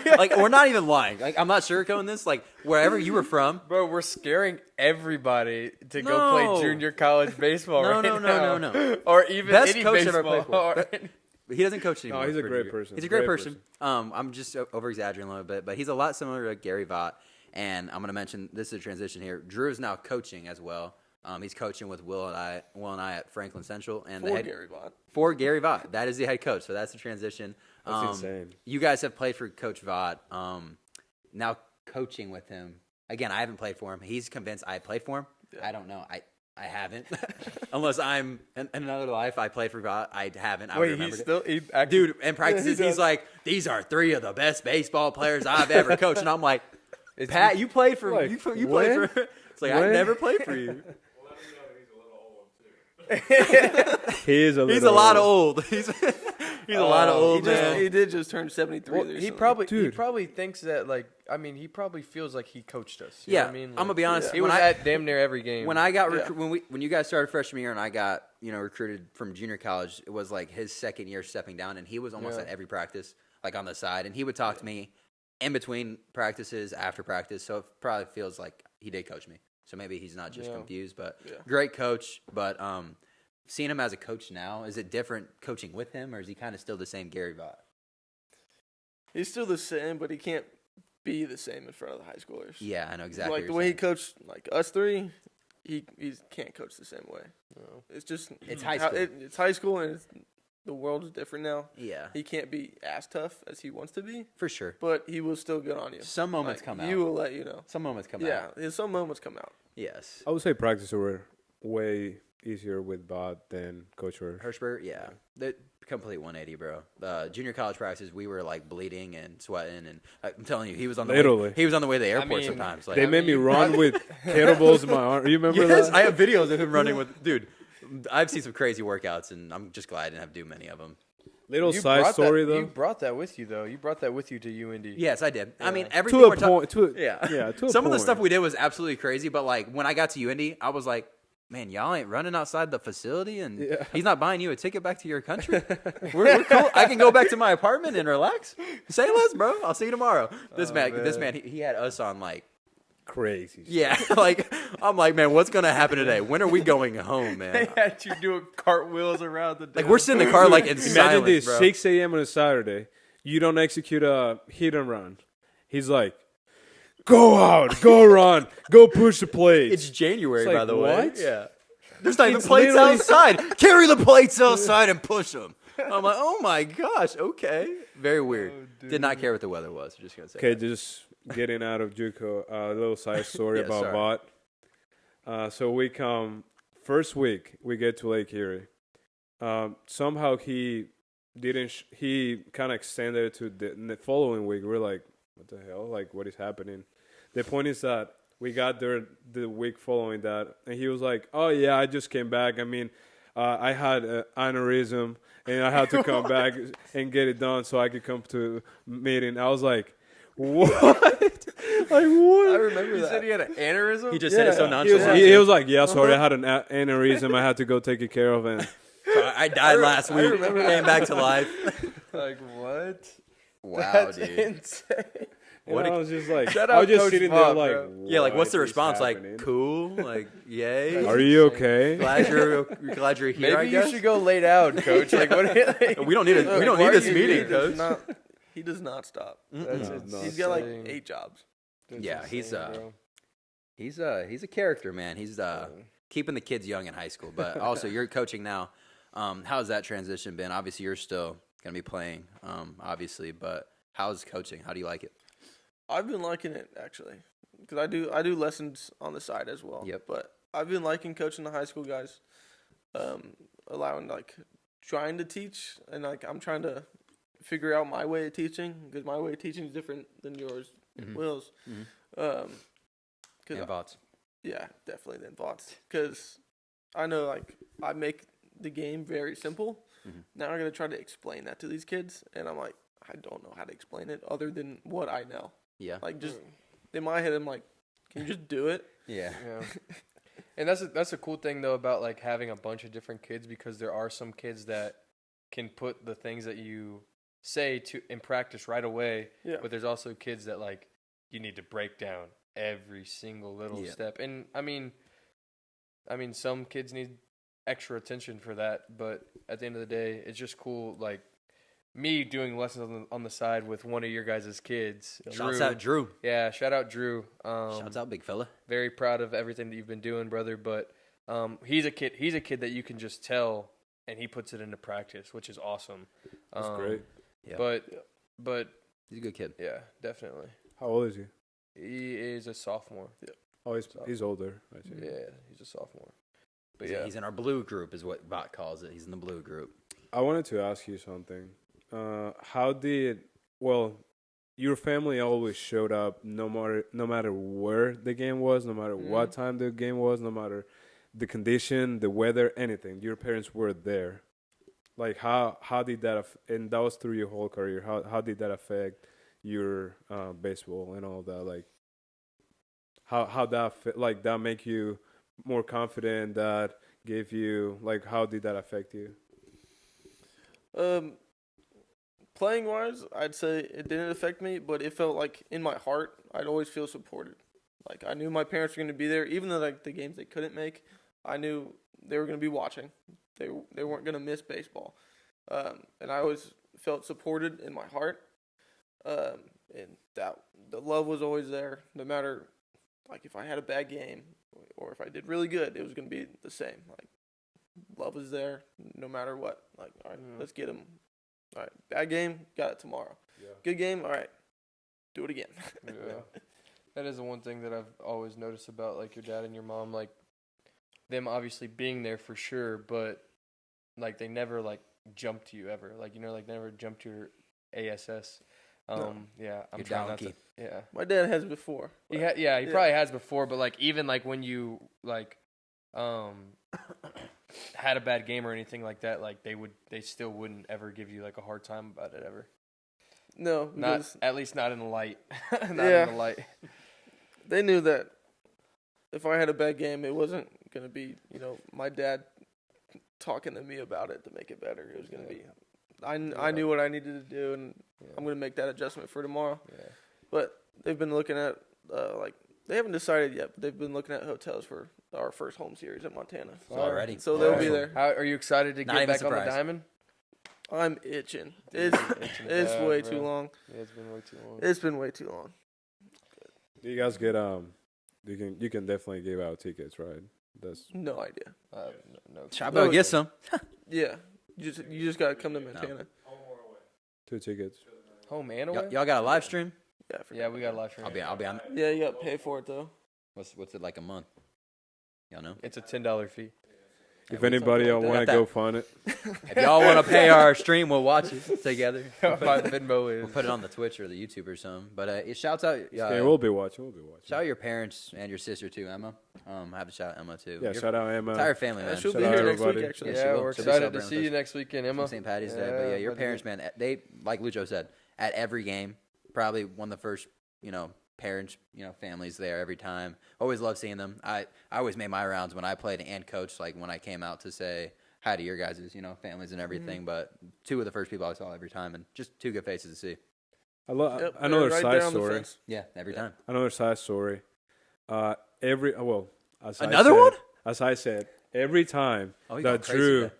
Like, we're not even lying. Like, I'm not sugarcoating this. Like, wherever you were from. Bro, we're scaring everybody to go No. play junior college baseball No, right no, now. no, no. Or even Best any coach I've baseball. ever played for. But he doesn't coach anymore. No, he's a for great junior. person. He's a great person. I'm just over exaggerating a little bit, but he's a lot similar to Gary Vaught. And I'm going to mention this is a transition here. Drew is now coaching as well. He's coaching with Will and I at Franklin Central, and For Gary Gary Vaught. That is the head coach. So that's the transition. That's insane. You guys have played for Coach Vaught. Now coaching with him again. I haven't played for him. He's convinced I played for him. Yeah. I don't know. I haven't. Unless I'm in another life I played for Vaught. I haven't. I Wait, remembered he's it. still Dude, in practices, he's like, these are 3 of the best baseball players I've ever coached. And I'm like, Pat, you played for Like, you played for. It's like, I when? never played for you. He's a lot old. He's a lot of old, man. He did just turn 73. Well, or he something. probably thinks that, like, I mean, he probably feels like he coached us. You know Yeah, what I mean? I'm Like, gonna be honest. he When was I at damn near every game. when I got Yeah. when you guys started freshman year and I got recruited from junior college, it was like his second year stepping down, and he was almost Yeah. at every practice, like on the side, and he would talk to me in between practices, after practice. So it probably feels like he did coach me. So maybe he's not just Yeah. confused, but Yeah. great coach. But seeing him as a coach now, is it different coaching with him, or is he kind of still the same Gary Vaught? He's still the same, but he can't be the same in front of the high schoolers. Yeah, I know exactly. Like what the you're way he saying. coached, like us three, he can't coach the same way. No. It's just It's high how- school. it's high school, and the world is different now. Yeah, He can't be as tough as he wants to be, for sure. but he will still get on you. Some moments Like, come He out. will let you know. Some moments come Yeah, out. some moments come out. Yes. I would say practices were way easier with Bot than Coach Hirsch. Hirschberg, yeah. The complete 180, bro. Junior college practices, we were like bleeding and sweating, and I'm telling you, he was on the Literally. way. He was on the way to the airport mean, sometimes. Like, They made me run with kettlebells in my arm. You remember yes, that? I have videos of him running with. Dude, I've seen some crazy workouts, and I'm just glad I didn't have to do many of them. Little You side brought story that, though. You brought that with you, though. You brought that with you to UND. Yes, I did. I mean, Yeah. everything To a we're talking. point. To a, Yeah, to a some of the point. stuff we did was absolutely crazy, but like when I got to UND, I was like, man, y'all ain't running outside the facility, and Yeah. he's not buying you a ticket back to your country. we're cool. I can go back to my apartment and relax. Say less, bro. I'll see you tomorrow. This man, he had us on like, Crazy. yeah, like I'm like, man, what's gonna happen today? When are we going home, They man? had you doing cartwheels around the Like we're sitting in the car like in Imagine silence, this: bro. 6 a.m. on a Saturday. You don't execute a hit and run. He's like, "Go out, go run, go push the plates." It's January, It's like, by the way. what? Yeah. There's not even It's plates literally- outside. Carry the plates outside and push them. I'm like, oh my gosh, okay. Very weird. Did not care what the weather was. Just gonna say. Okay, that. just getting out of JUCO, a little side story Yeah, about sorry. Bot. So we come first week, we get to Lake Erie. Somehow he didn't. He kind of extended it to the following week. We're like, what the hell? Like, what is happening? The point is that we got there the week following that, and he was like, "Oh yeah, I just came back. I mean, I had an aneurysm, and I had to come back and get it done so I could come to meeting." I was like, "What? Like what?" I remember You that. said he had an aneurysm? He just said it so He was, nonchalant. he was like, "Yeah, sorry, I had an aneurysm. I had to go take it care of." And I died last week. remember Came back to life. Like, what? Wow, That's dude. insane. What and a- I was just like, Shout I was out just Coach sitting Bob, there bro. like, Yeah, like what's the "What is response? happening?" Like, cool, like, yay. Are you okay? glad you're here? I Maybe guess. you should go lay down, coach. Like, what? We don't need Look, we don't why need this are you- meeting, he does coach. not- He does not stop. That's No, insane. no. He's got like Insane. 8 jobs. That's Yeah, he's, insane, bro. He's a character, man. He's keeping the kids young in high school, but also you're coaching now. How's that transition been? Obviously, you're still gonna be playing, obviously, but how's coaching? How do you like it? I've been liking it actually, because I do lessons on the side as well. Yep. But I've been liking coaching the high school guys, allowing trying to teach, and I'm trying to figure out my way of teaching, because my way of teaching is different than yours, and Mhm. Will's. Mhm. 'Cause And thoughts? yeah, definitely than thoughts, because I know I make the game very simple. Mhm. Now I'm gonna try to explain that to these kids, and I'm like, I don't know how to explain it other than what I know. Yeah. Like, just in my head, I'm like, can you just do it? Yeah. Yeah. And that's a cool thing though about like having a bunch of different kids, because there are some kids that can put the things that you say to in practice right away. Yeah. But there's also kids that like you need to break down every single little step. And I mean some kids need extra attention for that, but at the end of the day, it's just cool like me doing lessons on the side with one of your guys' kids. Shouts out Drew. Yeah, shout out Drew. Shouts out big fella. Very proud of everything that you've been doing, brother. But he's a kid that you can just tell, and he puts it into practice, which is awesome. That's great. Yeah. But He's a good kid. yeah, definitely. How old is he? He is a sophomore. Yeah, Oh, he's older. I see. yeah, he's a sophomore. But yeah, He's in our blue group, is what Bot calls it. He's in the blue group. I wanted to ask you something. Your family always showed up no matter where the game was, no matter what time the game was, no matter the condition, the weather, anything. Your parents were there. Like how did that and that was through your whole career. How did that affect your baseball and all that? Like how that make you more confident? That gave you like how did that affect you? Playing wise, I'd say it didn't affect me, but it felt like in my heart, I'd always feel supported. Like I knew my parents were going to be there, even though like the games they couldn't make. I knew they were going to be watching. They weren't going to miss baseball, and I always felt supported in my heart. And that the love was always there, no matter like if I had a bad game or if I did really good, it was going to be the same. Like love was there, no matter what. Like all right, let's get them. All right, bad game, got it tomorrow. Yeah. Good game, all right, do it again. yeah. That is the one thing that I've always noticed about like your dad and your mom, like them obviously being there for sure, but like they never like jump to you ever, like like never jump to your ASS. No. Yeah, I'm Your trying not donkey. to. Yeah, My dad has before. he probably has before, but like even like when you like had a bad game or anything like that, like they still wouldn't ever give you like a hard time about it ever. No, Not because at least not in the light. Not Yeah. in the light. they knew that if I had a bad game, it wasn't gonna be my dad talking to me about it to make it better. It was gonna be I knew what I needed to do, and I'm gonna make that adjustment for tomorrow. Yeah. But they've been looking at they haven't decided yet, but they've been looking at hotels for our first home series in Montana. Already. So they'll be Awesome. there. How are you excited to Not get even back on the surprised. diamond? I'm itching. It's bad, way bro. too long. Yeah, it's been way too long. It's been way too long. Do you guys get you can definitely give out tickets, right? That's No idea. No. Should I better get some? Yeah, you just gotta come to Montana. 2 tickets. Home and away? Y'all got a live stream? Yeah, I forgot Yeah, we got a about live stream. I'll be on. that. Yeah, you gotta pay for it though. What's it like a month? Y'all know? It's a $10 fee. If anybody we want to got go that. fund it, If y'all want to pay our stream, we'll watch it together. My Venmo is. We'll put it on the Twitch or the YouTube or something. But it shouts out. yeah, we'll be watching. Shout out your parents and your sister too, Emma. I have to shout out Emma too. Yeah, Your shout out Emma. entire family, man. She'll Shout be out here next everybody. week actually. Yeah, she Yeah, will. we're She'll be excited to celebrating see with you us. next weekend, Emma. St. Patty's Day, Yeah, but yeah, your buddy. parents, man, they like Lucho said, at every game, probably one of the first, parents, families there every time. Always love seeing them. I always made my rounds when I played and coached, like when I came out to say hi to your guys', families and everything. But 2 of the first people I saw every time, and just 2 good faces to see. Yep, Another they're right side there on the story. fence. Yeah, every time. Another side story. Another one? As I said, every time Oh, you that going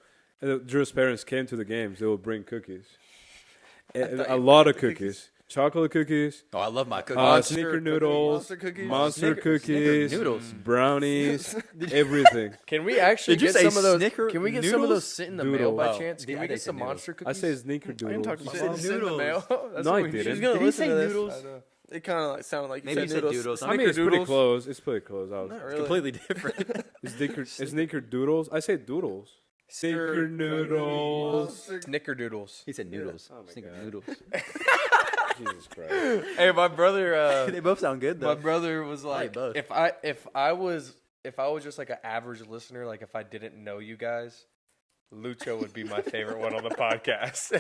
crazy Drew's parents came to the games, they would bring cookies. thought A you lot meant of cookies. Chocolate cookies, Oh, I love my cookies. sneaker noodles, Monster cookies. monster Snicker cookies, noodles. brownies, everything. Can we actually Did you get say some of those? Snicker Can we get some of noodles? those sit in the Doodle. mail by Oh, chance? Can yeah, we I get did say some noodles. monster I cookies? say sneaker I didn't doodles. talk about You said that. sit in the mail. That's No, what I we didn't. She's gonna Did he listen say to this. noodles? I know. It kind of like sounded like you Maybe said he said noodles. doodles. I mean, it's pretty Snickerdoodles. close. It's pretty close. Not really. Completely different. It's sneaker doodles. I say doodles. Sneaker noodles. Snickerdoodles. He said noodles. Oh my Sneaker God. noodles. Jesus Christ. Hey, my brother. They both sound good My though. brother was like, both. if I was just like an average listener, like if I didn't know you guys, Lucho would be my favorite one on the podcast.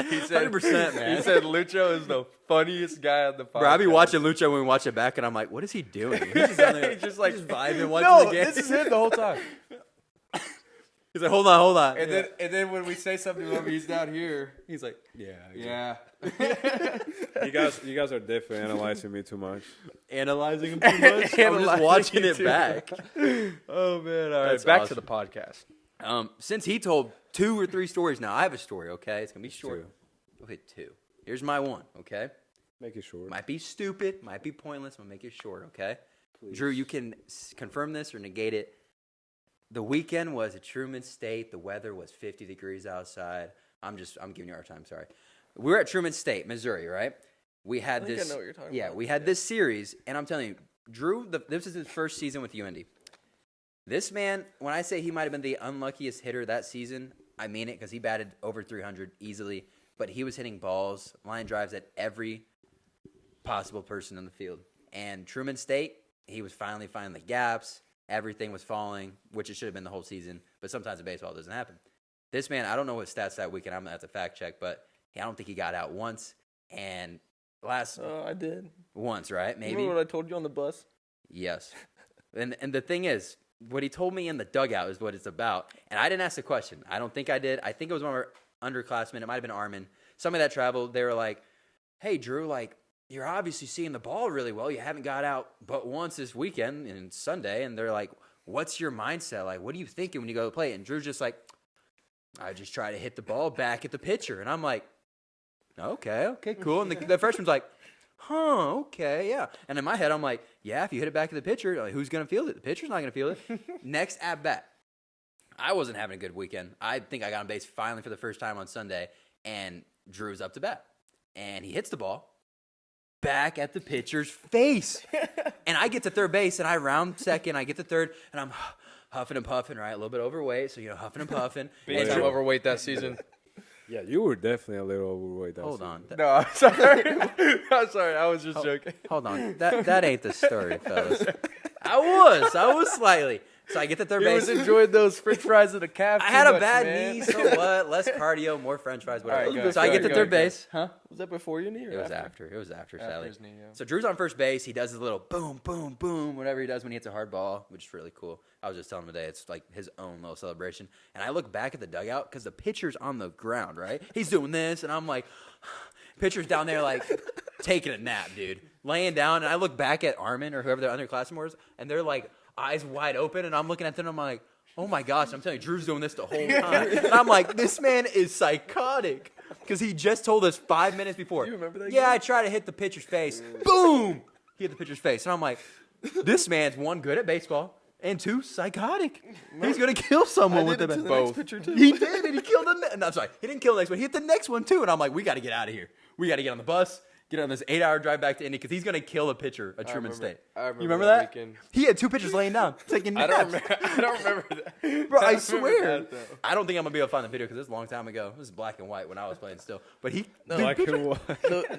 He said, 100%, man. He said Lucho is the funniest guy on the podcast. Bro, I be watching Lucho when we watch it back, and I'm like, what is he doing? He's just, down there, He's just like vibing, watching no, the game. this is him the whole time. He's like, hold on. And then when we say something to him, he's down here. He's like, yeah. You guys are definitely analyzing me too much. Analyzing him too much? I'm just watching it back. Oh, man. All right, That's back to awesome. the podcast. Since he told 2 or 3 stories now, I have a story, okay? It's going to be short. 2. Okay, 2. Here's my one, okay? Make it short. Might be stupid, might be pointless. I'm going to make it short, okay? Please. Drew, you can confirm this or negate it. The weekend was at Truman State. The weather was 50 degrees outside. I'm giving you our time, sorry. We were at Truman State, Missouri, right? We had I know what you're talking about. we had this series, and I'm telling you, Drew, this is his first season with UND. This man, when I say he might have been the unluckiest hitter that season, I mean it because he batted over 300 easily, but he was hitting balls, line drives at every possible person on the field. And Truman State, he was finally finding the gaps. Everything was falling, which it should have been the whole season, but sometimes in baseball it doesn't happen. This man, I don't know what stats that weekend. I'm going to have to fact check, but I don't think he got out once. And I did. Once, right? Maybe. Remember what I told you on the bus? Yes. And the thing is, what he told me in the dugout is what it's about. And I didn't ask the question. I don't think I did. I think it was one of our underclassmen. It might have been Armin. Somebody that traveled, they were like, hey, Drew, like, you're obviously seeing the ball really well. You haven't got out but once this weekend and Sunday. And they're like, what's your mindset? Like, what are you thinking when you go to play? And Drew's just like, I just try to hit the ball back at the pitcher. And I'm like, okay, cool. And the freshman's like, okay, yeah. And in my head, I'm like, yeah, if you hit it back at the pitcher, like, who's going to field it? The pitcher's not going to field it. Next at-bat. I wasn't having a good weekend. I think I got on base finally for the first time on Sunday, and Drew's up to bat. And he hits the ball back at the pitcher's face. And I get to third base, and I round second. I get to third, and I'm huffing and puffing, right? A little bit overweight, so, huffing and puffing. Big time overweight that season. Yeah, you were definitely a little overweight. Hold on. No, I'm sorry. I'm sorry. I was just joking. Hold on. That ain't the story, fellas. I was slightly. So I get to third You base. was enjoying those French fries at the calf. I had a bad knee, so what? Less cardio, more French fries, whatever. All right, so I get to third base. Huh? Was that before your knee or It was after? after, Sally. his knee, yeah. So Drew's on first base. He does his little boom, boom, boom, whatever he does when he hits a hard ball, which is really cool. I was just telling him today, it's like his own little celebration. And I look back at the dugout because the pitcher's on the ground, right? He's doing this, and I'm like, pitcher's down there like taking a nap, dude. Laying down, and I look back at Armin or whoever their underclassmen was, and they're like eyes wide open, and I'm looking at them, and I'm like, oh my gosh, I'm telling you, Drew's doing this the whole time. And I'm like, this man is psychotic. Because he just told us 5 minutes before. Do you remember that Yeah, game? I try to hit the pitcher's face. Boom! He hit the pitcher's face. And I'm like, this man's 1, good at baseball, and 2, psychotic. He's going to kill someone with I did the it to the bat. next pitcher too. He did, and he killed the I'm sorry, he didn't kill the next one. He hit the next one, too. And I'm like, we got to get out of here. We got to get on the bus, get on this 8-hour drive back to Indy, because he's going to kill a pitcher at Truman State. I You remember that? weekend. He had 2 pitchers laying down, taking naps. I don't remember that. Bro, I remember swear. that, though. I don't think I'm going to be able to find the video because it's a long time ago. This is black and white when I was playing still. But he... Black and white.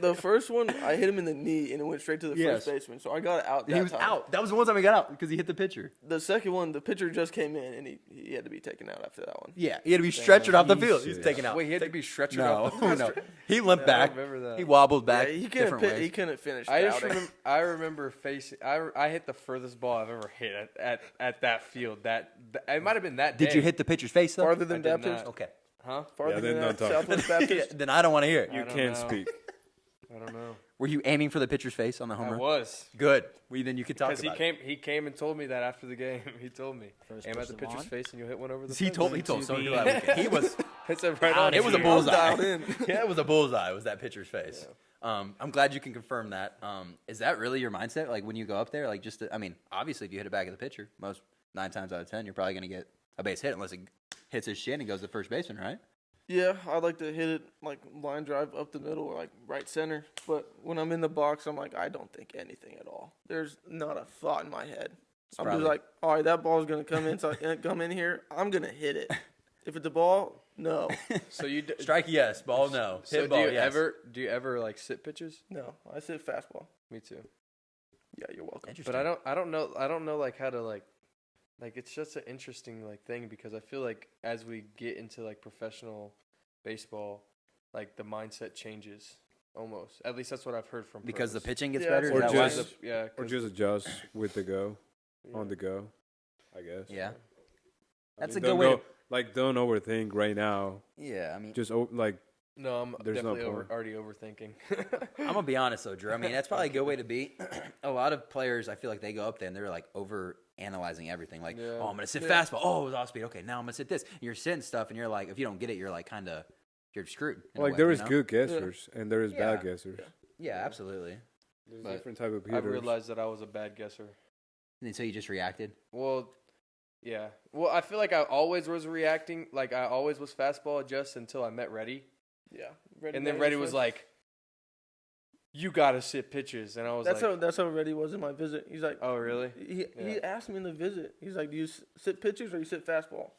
The first one, I hit him in the knee, and it went straight to the Yes. first baseman. So I got it out that He was time. out. That was the one time he got out because he hit the pitcher. The second one, the pitcher just came in, and he had to be taken out after that one. Yeah, he had to be stretchered off the field. He's Jesus. taken out. Wait, he had to be stretchered No, off the no. He limped Yeah, I back. remember that. He wobbled back. Yeah, he different ways. he couldn't finish. I the just outing. remember facing. I hit the furthest ball I've ever hit at that field. It might have been that day. Did you hit the pitcher's face though? farther than I did Baptist? not. Okay. Huh? Farther Yeah, than then that? don't talk. Southwest Baptist? Then I don't want to hear it. You don't can't know. speak. I don't know. Were you aiming for the pitcher's face on the I homer? was. Good. Well, then you could talk Because about he came and told me that after the game. He told me, aim at the pitcher's face and you'll hit one over the it. He fence." told so that weekend. He was. It said right on It was a here. bullseye. dialed in. Yeah, it was a bullseye. It was that pitcher's face. I'm glad you can confirm that. Is that really your mindset? Like when you go up there, like obviously if you hit it back at the pitcher, most 9 times out of 10, you're probably going to get a base hit unless it hits his shin and goes to first baseman, right? Yeah, I like to hit it like line drive up the middle or like right center. But when I'm in the box, I'm like, I don't think anything at all. There's not a thought in my head. I'm probably- just like, all right, that ball's gonna come in. So come in here. I'm gonna hit it. If it's a ball, no, So you Strike, yes. Ball, no. So Hit ball, do you yes. ever like sit pitches? no. I said fastball. Me too. Yeah, you're welcome. Interesting. But I don't know like how to like like it's just an interesting like thing because I feel like as we get into like professional baseball, like the mindset changes almost. At least that's what I've heard from Because the pros. pitching gets Yeah, better. or Is that why? just- Yeah, Or 'cause- just adjust with the go, yeah. on the go, I guess. Yeah. I That's mean, a good don't way. go- Like, don't overthink right now. Yeah, I mean, Just, like, No, I'm There's no definitely point. already overthinking. I'm gonna be honest though, Drew. I mean, that's probably a good way to be. A lot of players, I feel like they go up there and they're like over analyzing everything. Like, Yeah. oh, I'm gonna sit Yeah. fastball. Oh, it was off speed. Okay, now I'm gonna sit this. And you're sitting stuff, and you're like, if you don't get it, you're like kind of you're screwed. in a like way, there you is know? good guessers and there is bad Yeah. guessers. Yeah, absolutely. There's But different type of I hitters. realized that I was a bad guesser. And so you just reacted. Well, yeah. Well, I feel like I always was reacting. Like I always was fastball adjust until I met Reddy, Yeah. and then Reddy was like, "You gotta sit pitches," and I was That's like, how Reddy was in my visit. He's like, "Oh, really?" he Yeah. asked me in the visit. He's like, do you sit pitches or you sit fastball?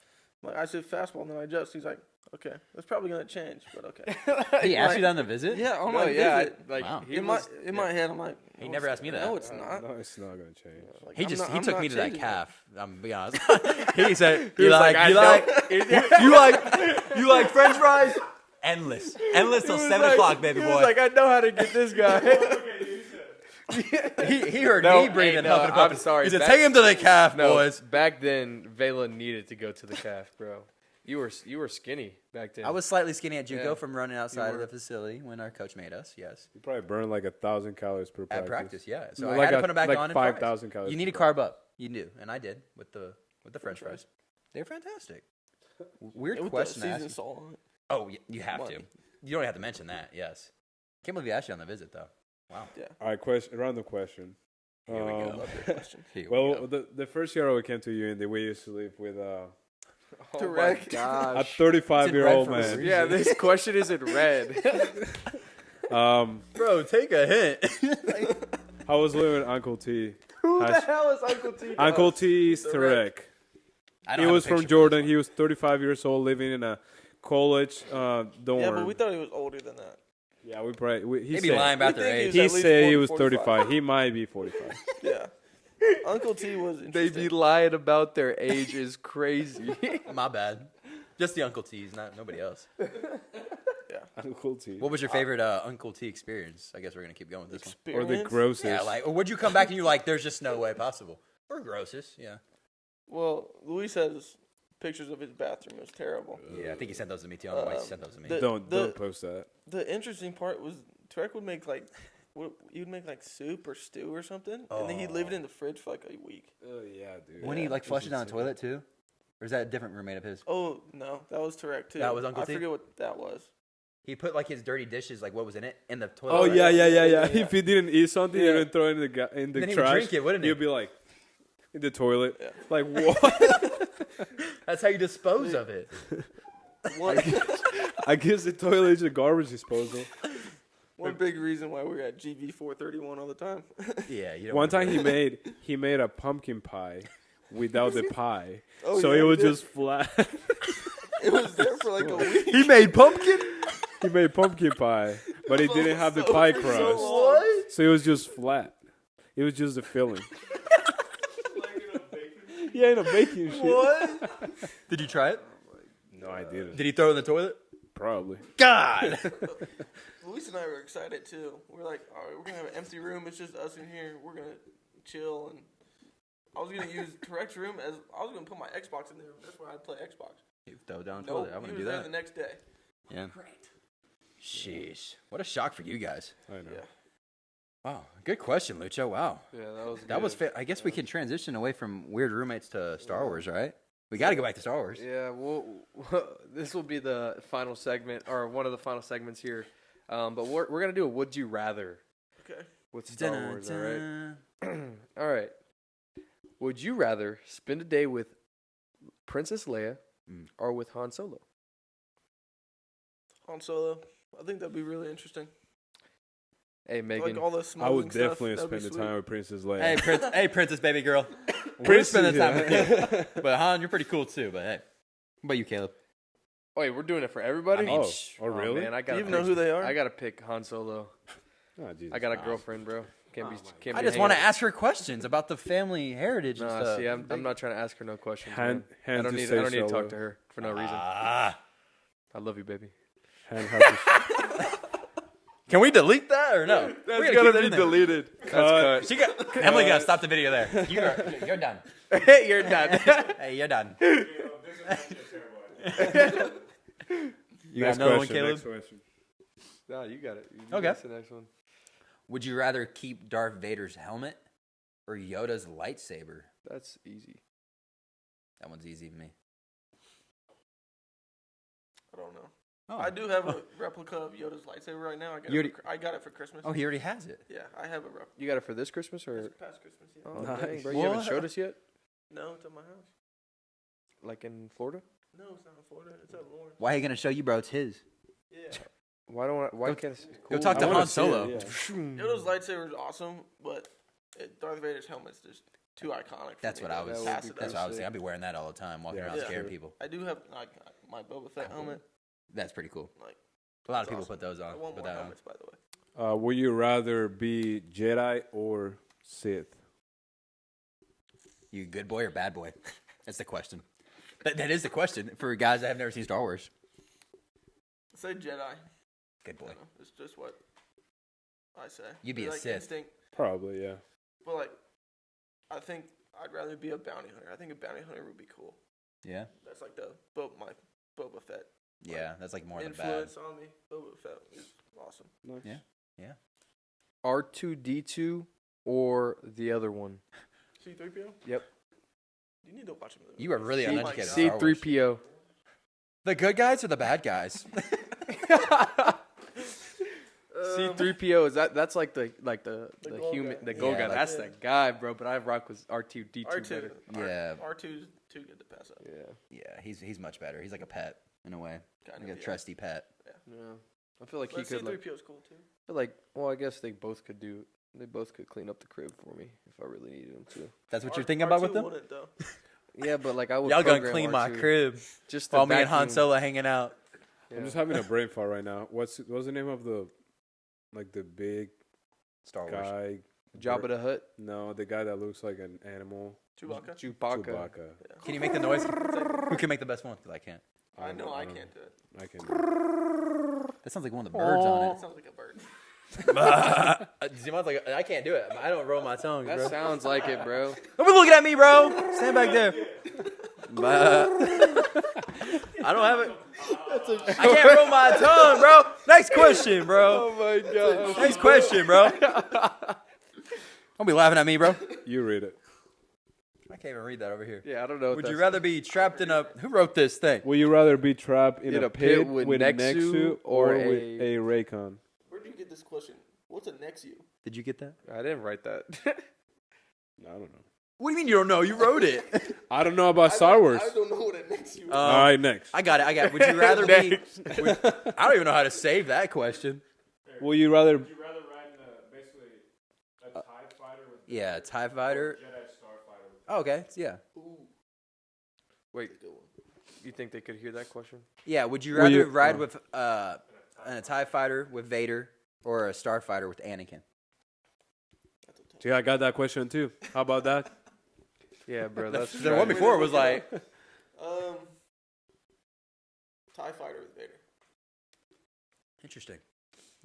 I'm like, I sit fastball and then I adjust. He's like, okay, that's probably gonna change, but okay. He asked Like- you that on the visit. Yeah, on No, my yeah, visit. like Wow. he in was, my head, I'm like, He no, never it's- asked me that. No, it's not. No, it's not going to change. Like, He I'm just not- he I'm took not me to that changing it. calf. I'm gonna be honest. He said, He "You was like I you know. like you like French fries? Endless till He was 7 like- o'clock, baby he boy." was like, "I know how to get this guy." he heard No, me breathing. hey, no, huffing and I'm puffing. sorry. He said, Back- "Take him to the calf, No, boys." back then Vela needed to go to the calf, bro. You were skinny back then. I was slightly skinny at JUCO Yeah. from running outside of were. the facility when our coach made us. Yes, You probably burn like 1,000 calories per at practice. practice. Yeah, so No, I like had to a- put them back like on. 5,000 calories You need to per carb up. You do, and I did with the French fries. They're fantastic. Weird With the question. to ask seasoned you. salt on it. Oh, you have Money. to. You don't have to mention that. Yes. Can't believe you asked you on the visit though. Wow. Yeah. All right, random question. Here we go. Love your question. Here we go. Well, the first year we came to you, and we used to live with oh my Direct. a gosh. 35-year-old It's in red man. Yeah, this question isn't red. Bro, take a hint. I was living with Uncle T. Who the Has- hell is Uncle T? Uncle T is Tarek. I don't He have a was from picture for Jordan. this He was 35 years old, living in a college dorm. Yeah, but we thought he was older than that. Yeah, we probably. one. He They be said, lying about We their think age. he He at least said he 40, was 45. 35. He might be 45. Yeah. Uncle T was They interesting. be lying about their age is crazy. My bad. Just the Uncle T's, not nobody else. Uncle T. What was your favorite Uncle T experience? I guess we're gonna keep going with this one. Or the Experience? grossest. Yeah, like, or would you come back and you're like, "There's just no way possible," or grossest? Yeah. Well, Luis has pictures of his bathroom. It was terrible. Yeah, I think he sent those to me too. I don't know why he sent those to me. Don't post that. The interesting part was Tarek would make like, he would make like soup or stew or something, and then he'd leave it in the fridge for like a week. Oh yeah, dude. When he like This flushed it is down the insane. toilet too, or is that a different roommate of his? Oh no, that was Tarek too. That was Uncle I T? forget what that was. He put like his dirty dishes, like what was in it, in the toilet. Oh right? yeah. Yeah. If he didn't eat something, he Yeah. would throw it in the Then he would trash. drink it, wouldn't he? He'd be like in the toilet. Yeah. Like what? That's how you dispose of it. One, I guess the toilet is a garbage disposal. one big reason why we were at GV 431 all the time. Yeah. You don't One wanna time do he made a pumpkin pie without the pie, Oh, so yeah, it was he did. just flat. It was there for like a week. that. He made pumpkin. He made pumpkin pie, but it didn't have the So- pie so crust, long. so it was just flat. It was just the filling. Yeah, in a baking shit. What? Did you try it? No, I didn't. Did he throw it in the toilet? Probably. God. Luis and I were excited too. We're like, all right, we're gonna have an empty room. It's just us in here. We're gonna chill. And I was gonna use Tarek's room as I was gonna put my Xbox in there. That's where I'd play Xbox. You throw it down the Nope, toilet. I he wouldn't was do there that. the next day. Yeah. Sheesh. What a shock for you guys. I know. Yeah. Wow. Good question, Lucho. Wow. Yeah, that was That was I guess we can transition away from weird roommates to Star Wars, right? We got to go back to Star Wars. Yeah, well, this will be the final segment, or one of the final segments here. But we're going to do a Would You Rather Okay. with Star Wars, all right? Dun-dun-dun. All right. Would you rather spend a day with Princess Leia or with Han Solo? Han Solo. I think that'd be really interesting. Hey, Megan. Like all the I smoking would stuff, definitely that'd be spend the sweet. time with Princess Leia. Hey, princess, baby girl. We're Princess, spending time with yeah. you. But Han, you're pretty cool too. But hey, what about you, Caleb? Wait, we're doing it for everybody? I mean, Oh, really? Man, I Do gotta you even know pick- who they are? I got to pick Han Solo. Oh, Jesus. I got a girlfriend, bro. Can't I be just hanging want to out. ask her questions about the family heritage and Nah, stuff. see, I'm not trying to ask her no questions. Hand- man. hand I to don't say need to solo. talk to her for no reason. Ah. I love you, baby. Hand has Can we delete that or no? That's We're keep gonna that be in there. deleted. She got Emily. Gotta stop the video there. You're done. You're done. Hey, you're done. You got Next another one, question. Caleb? Next question. Nah, you got it. You Okay. That's the next one. Would you rather keep Darth Vader's helmet or Yoda's lightsaber? That's easy. That one's easy to me. I don't know. Oh. I do have a replica of Yoda's lightsaber right now. I got it for Christmas. Oh, he already has it. Yeah, I have a replica. You got it for this Christmas or? It's past Christmas, yeah. Oh, Nice. dang, bro. You haven't What? showed us yet? No, it's at my house. Like in Florida? No, it's not in Florida. It's at Lawrence. Why are you gonna show you, bro? It's his. Yeah. Why can't I? Go talk I to wanna Han see Solo. it, yeah. Yoda's lightsaber is awesome, but Darth Vader's helmet's just too iconic. For That's me what I to was. That would pass be it That's up. what I was saying. I'd be wearing that all the time, walking Yeah, around yeah. scaring Sure. people. I do have my Boba Fett helmet. That's pretty cool. Like, A lot of it's people awesome. put those I on. want Put more that on. helmets, by the way. Would you rather be Jedi or Sith? You good boy or bad boy? That's the question. That is the question for guys that have never seen Star Wars. I say Jedi. Good I boy. don't know. It's just what I say. You'd be It's a like Sith. Instinct, Probably, yeah. but like, I think I'd rather be a bounty hunter. I think a bounty hunter would be cool. Yeah. That's like my Boba Fett Yeah. That's like more the bad. influence on me. Boba Fett is awesome. Nice. Yeah. R2D2 or the other one? C-3PO. Yep. You need to watch him. You are really Oh my uneducated. God. Star Wars. C3PO. The good guys or the bad guys? C3PO is that's like the The gold human guy. the gold Yeah, guy. like- That's the guy, bro. But I rock with R2D2 R2. better. Yeah. R2's too good to pass up. Yeah. Yeah, he's much better. He's like a pet in a way, Kind like a of, yeah. trusty pet. Yeah. I feel like But he could like. C-3PO's cool too. I feel like well, I guess they both could do. They both could clean up the crib for me if I really needed them to. That's what you're thinking about with R2 them? wouldn't, though. Yeah, but like I would. Y'all gonna program clean my R2 crib just while to me and Han vacuum. Solo hanging out. Yeah. I'm just having a brain fart right now. What's the name of the big Star Wars. guy? Jabba the Hutt, No, the guy that looks like an animal. Chewbacca. Chewbacca. Chewbacca. Can you make the noise? Who can make the best one? Because I can't. I know I don't can't do it. I can. That sounds like one of the birds on It sounds like a bird. it. Zimon's like, I can't do it. I don't roll my tongue, That bro. sounds like it, bro. Don't be looking at me, bro. Stand back there. I don't have it. I can't roll my tongue, bro. Next question, bro. Oh my god. Next question, bro. Don't be laughing at me, bro. You read it. I can't even read that over here. Yeah, I don't know. Would you rather be trapped in a... Who wrote this thing? Would you rather be trapped in In a pit with Nexu Nexu or or with a- a Raycon? Where did you get this question? What's a Nexu? Did you get that? I didn't write that. I don't know. What do you mean you don't know? You wrote it. I don't know about Star Wars. I don't know what a Nexu is. All right, next. I got it. Would you rather be... I don't even know how to save that question. Will you rather? Would you rather ride in basically a TIE fighter with Yeah, TIE Fighter. Jedi Starfighter? Oh, okay. Yeah. Ooh, Wait, you think they could hear that question? Yeah, would you Will rather you- ride oh. with a TIE Fighter with Vader or a Starfighter with Anakin? See, I got that question too. How about that? Yeah, bro. That's The one before was like... TIE fighter with Vader. Interesting.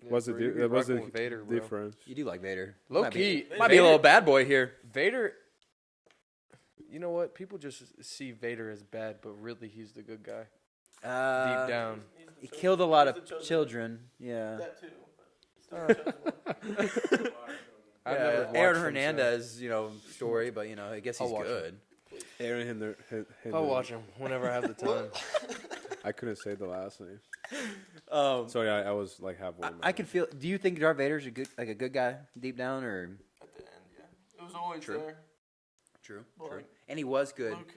Yeah, What's bro, the you di- be what's rocking the with Vader, bro. difference? You do like Vader. Low Might key, Might be a little bad boy here. Vader. You know what? People just see Vader as bad, but really he's the good guy. Deep down. He killed a lot He's of the chosen children. Yeah. That too. But still the chosen one. I've Yeah, never watched Aaron him, so- Hernandez, story, but I guess I'll he's watch good. Aaron Hinder. I'll watch him whenever I have the time. I couldn't say the last name. Um, Sorry, I was like halfway. in my I can feel. Do you think Darth Vader's a good guy deep down, or At the end, yeah. It was always True. there. true? Well, True. like, And he was good. Luke,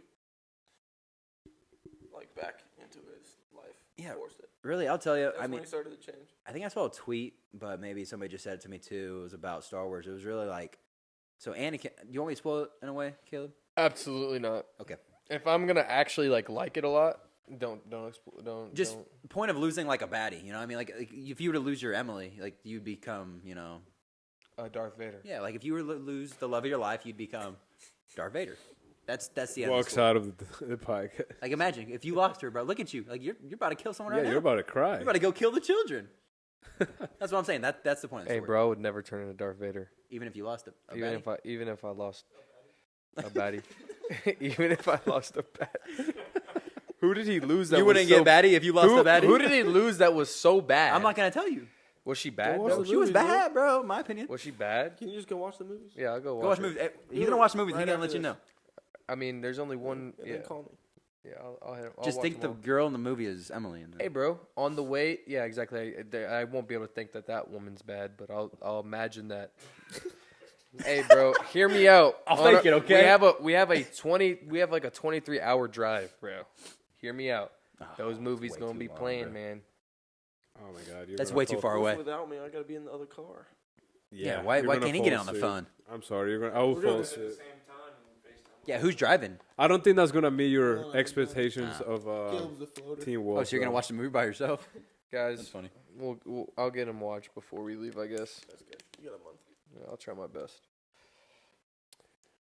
like back into his life. Yeah. Forced it. Really, I'll tell you. That's I when mean, he started to change. I think I saw a tweet, but maybe somebody just said it to me too. It was about Star Wars. It was really like, so Anakin. Do you want me to spoil it in a way, Caleb? Absolutely not. Okay. If I'm gonna actually like it a lot, don't. Just don't. point of losing like a baddie. You know what I mean? Like if you were to lose your Emily, like you'd become, Darth Vader. Yeah, like if you were to lose the love of your life, you'd become Darth Vader. That's the end. Walks of the story. out of the podcast. Like imagine if you lost her, bro. Look at you. Like you're about to kill someone right Yeah, now. you're about to cry. You're about to go kill the children. That's what I'm saying. That's the point of the Hey, story. bro, I would never turn into Darth Vader. Even if you lost a Even baddie. if I lost a baddie. Even if I lost a baddie. Who did he lose that You was wouldn't so get baddie if you lost a baddie. Who did he lose that was so bad? I'm not gonna tell you. Was she bad? Go watch though? the She was movies, bro. bad, bro. In my opinion. Was she bad? Can you just go watch the movies? Yeah, I'll go watch. Go watch it. movies. He's gonna watch the movies. Right He's gonna after let you this. know. I mean, there's only one. And Yeah, then call me. yeah. I'll Just watch think the them all. girl in the movie is Emily. And Hey, bro, on the way. Yeah, exactly. I won't be able to think that woman's bad, but I'll imagine that. Hey, bro, hear me out. I'll fake it, okay? We have like a 23-hour drive, bro. Hear me out. Those movies way gonna too be long, playing, bro. man. Oh my God, you're That's gonna way too fall- far Go away. Without me, I gotta be in the other car. Yeah, why you're gonna can't he get fall on the asleep. phone? I'm sorry, I will We're fall gonna- asleep. Yeah, who's driving? I don't think that's gonna meet your No, expectations Nah. of Caleb's the floater. Teen Wolf. Oh, so you're gonna watch the movie by yourself? Guys, That's funny. I'll get him watched before we leave, I guess. That's good. You got a month. Yeah, I'll try my best.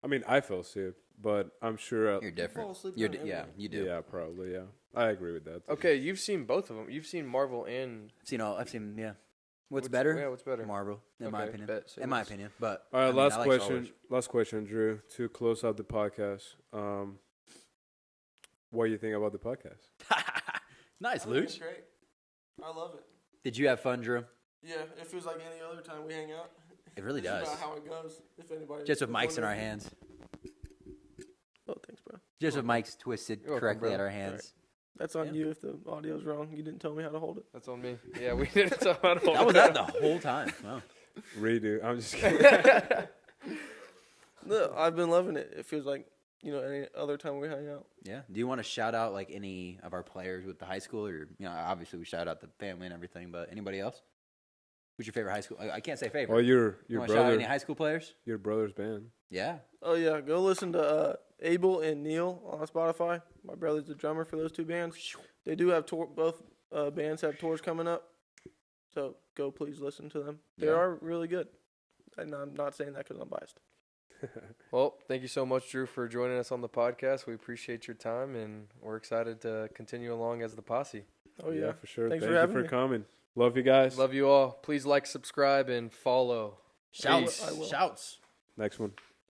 I mean, I fell asleep, but I'm sure. You're different. fall asleep You're on yeah, everything. you do. Yeah, probably. Yeah, I agree with that. Okay, you've seen both of them. You've seen Marvel and I've seen yeah. What's better? Yeah, what's better? Marvel, in my Okay, opinion. bet. Say In my less. opinion, but All right, I mean, last I like Star question. Wars. Last question, Drew, to close out the podcast. What do you think about the podcast? Nice, I think it's Luch. great. I love it. Did you have fun, Drew? Yeah, it feels like any other time we hang out. It really This is does. about how it goes. If anybody Just with was mics in our wondering. hands. Oh, thanks, bro. Just with mics twisted You're welcome, correctly bro. at our hands. That's on Yeah. you if the audio's wrong. You didn't tell me how to hold it. That's on me. Yeah, we didn't talk about That was that the whole time. Wow. Redo. I'm just kidding. No, I've been loving it. It feels like, any other time we hang out. Yeah. Do you want to shout out like any of our players with the high school, or obviously we shout out the family and everything, but anybody else? Who's your favorite high school? I can't say favorite. Well, your you want to shout out any brother, high school players? your brother's band. Yeah. Oh, yeah. Go listen to Abel and Neil on Spotify. My brother's the drummer for those two bands. They do have both bands have tours coming up. So go please listen to them. They Yeah. are really good. And I'm not saying that because I'm biased. Well, thank you so much, Drew, for joining us on the podcast. We appreciate your time, and we're excited to continue along as the posse. Oh, yeah. for sure. Thanks Thank for you having for me. coming. Love you guys. Love you all. Please like, subscribe, and follow. Shouts. I will. Shouts. Next one.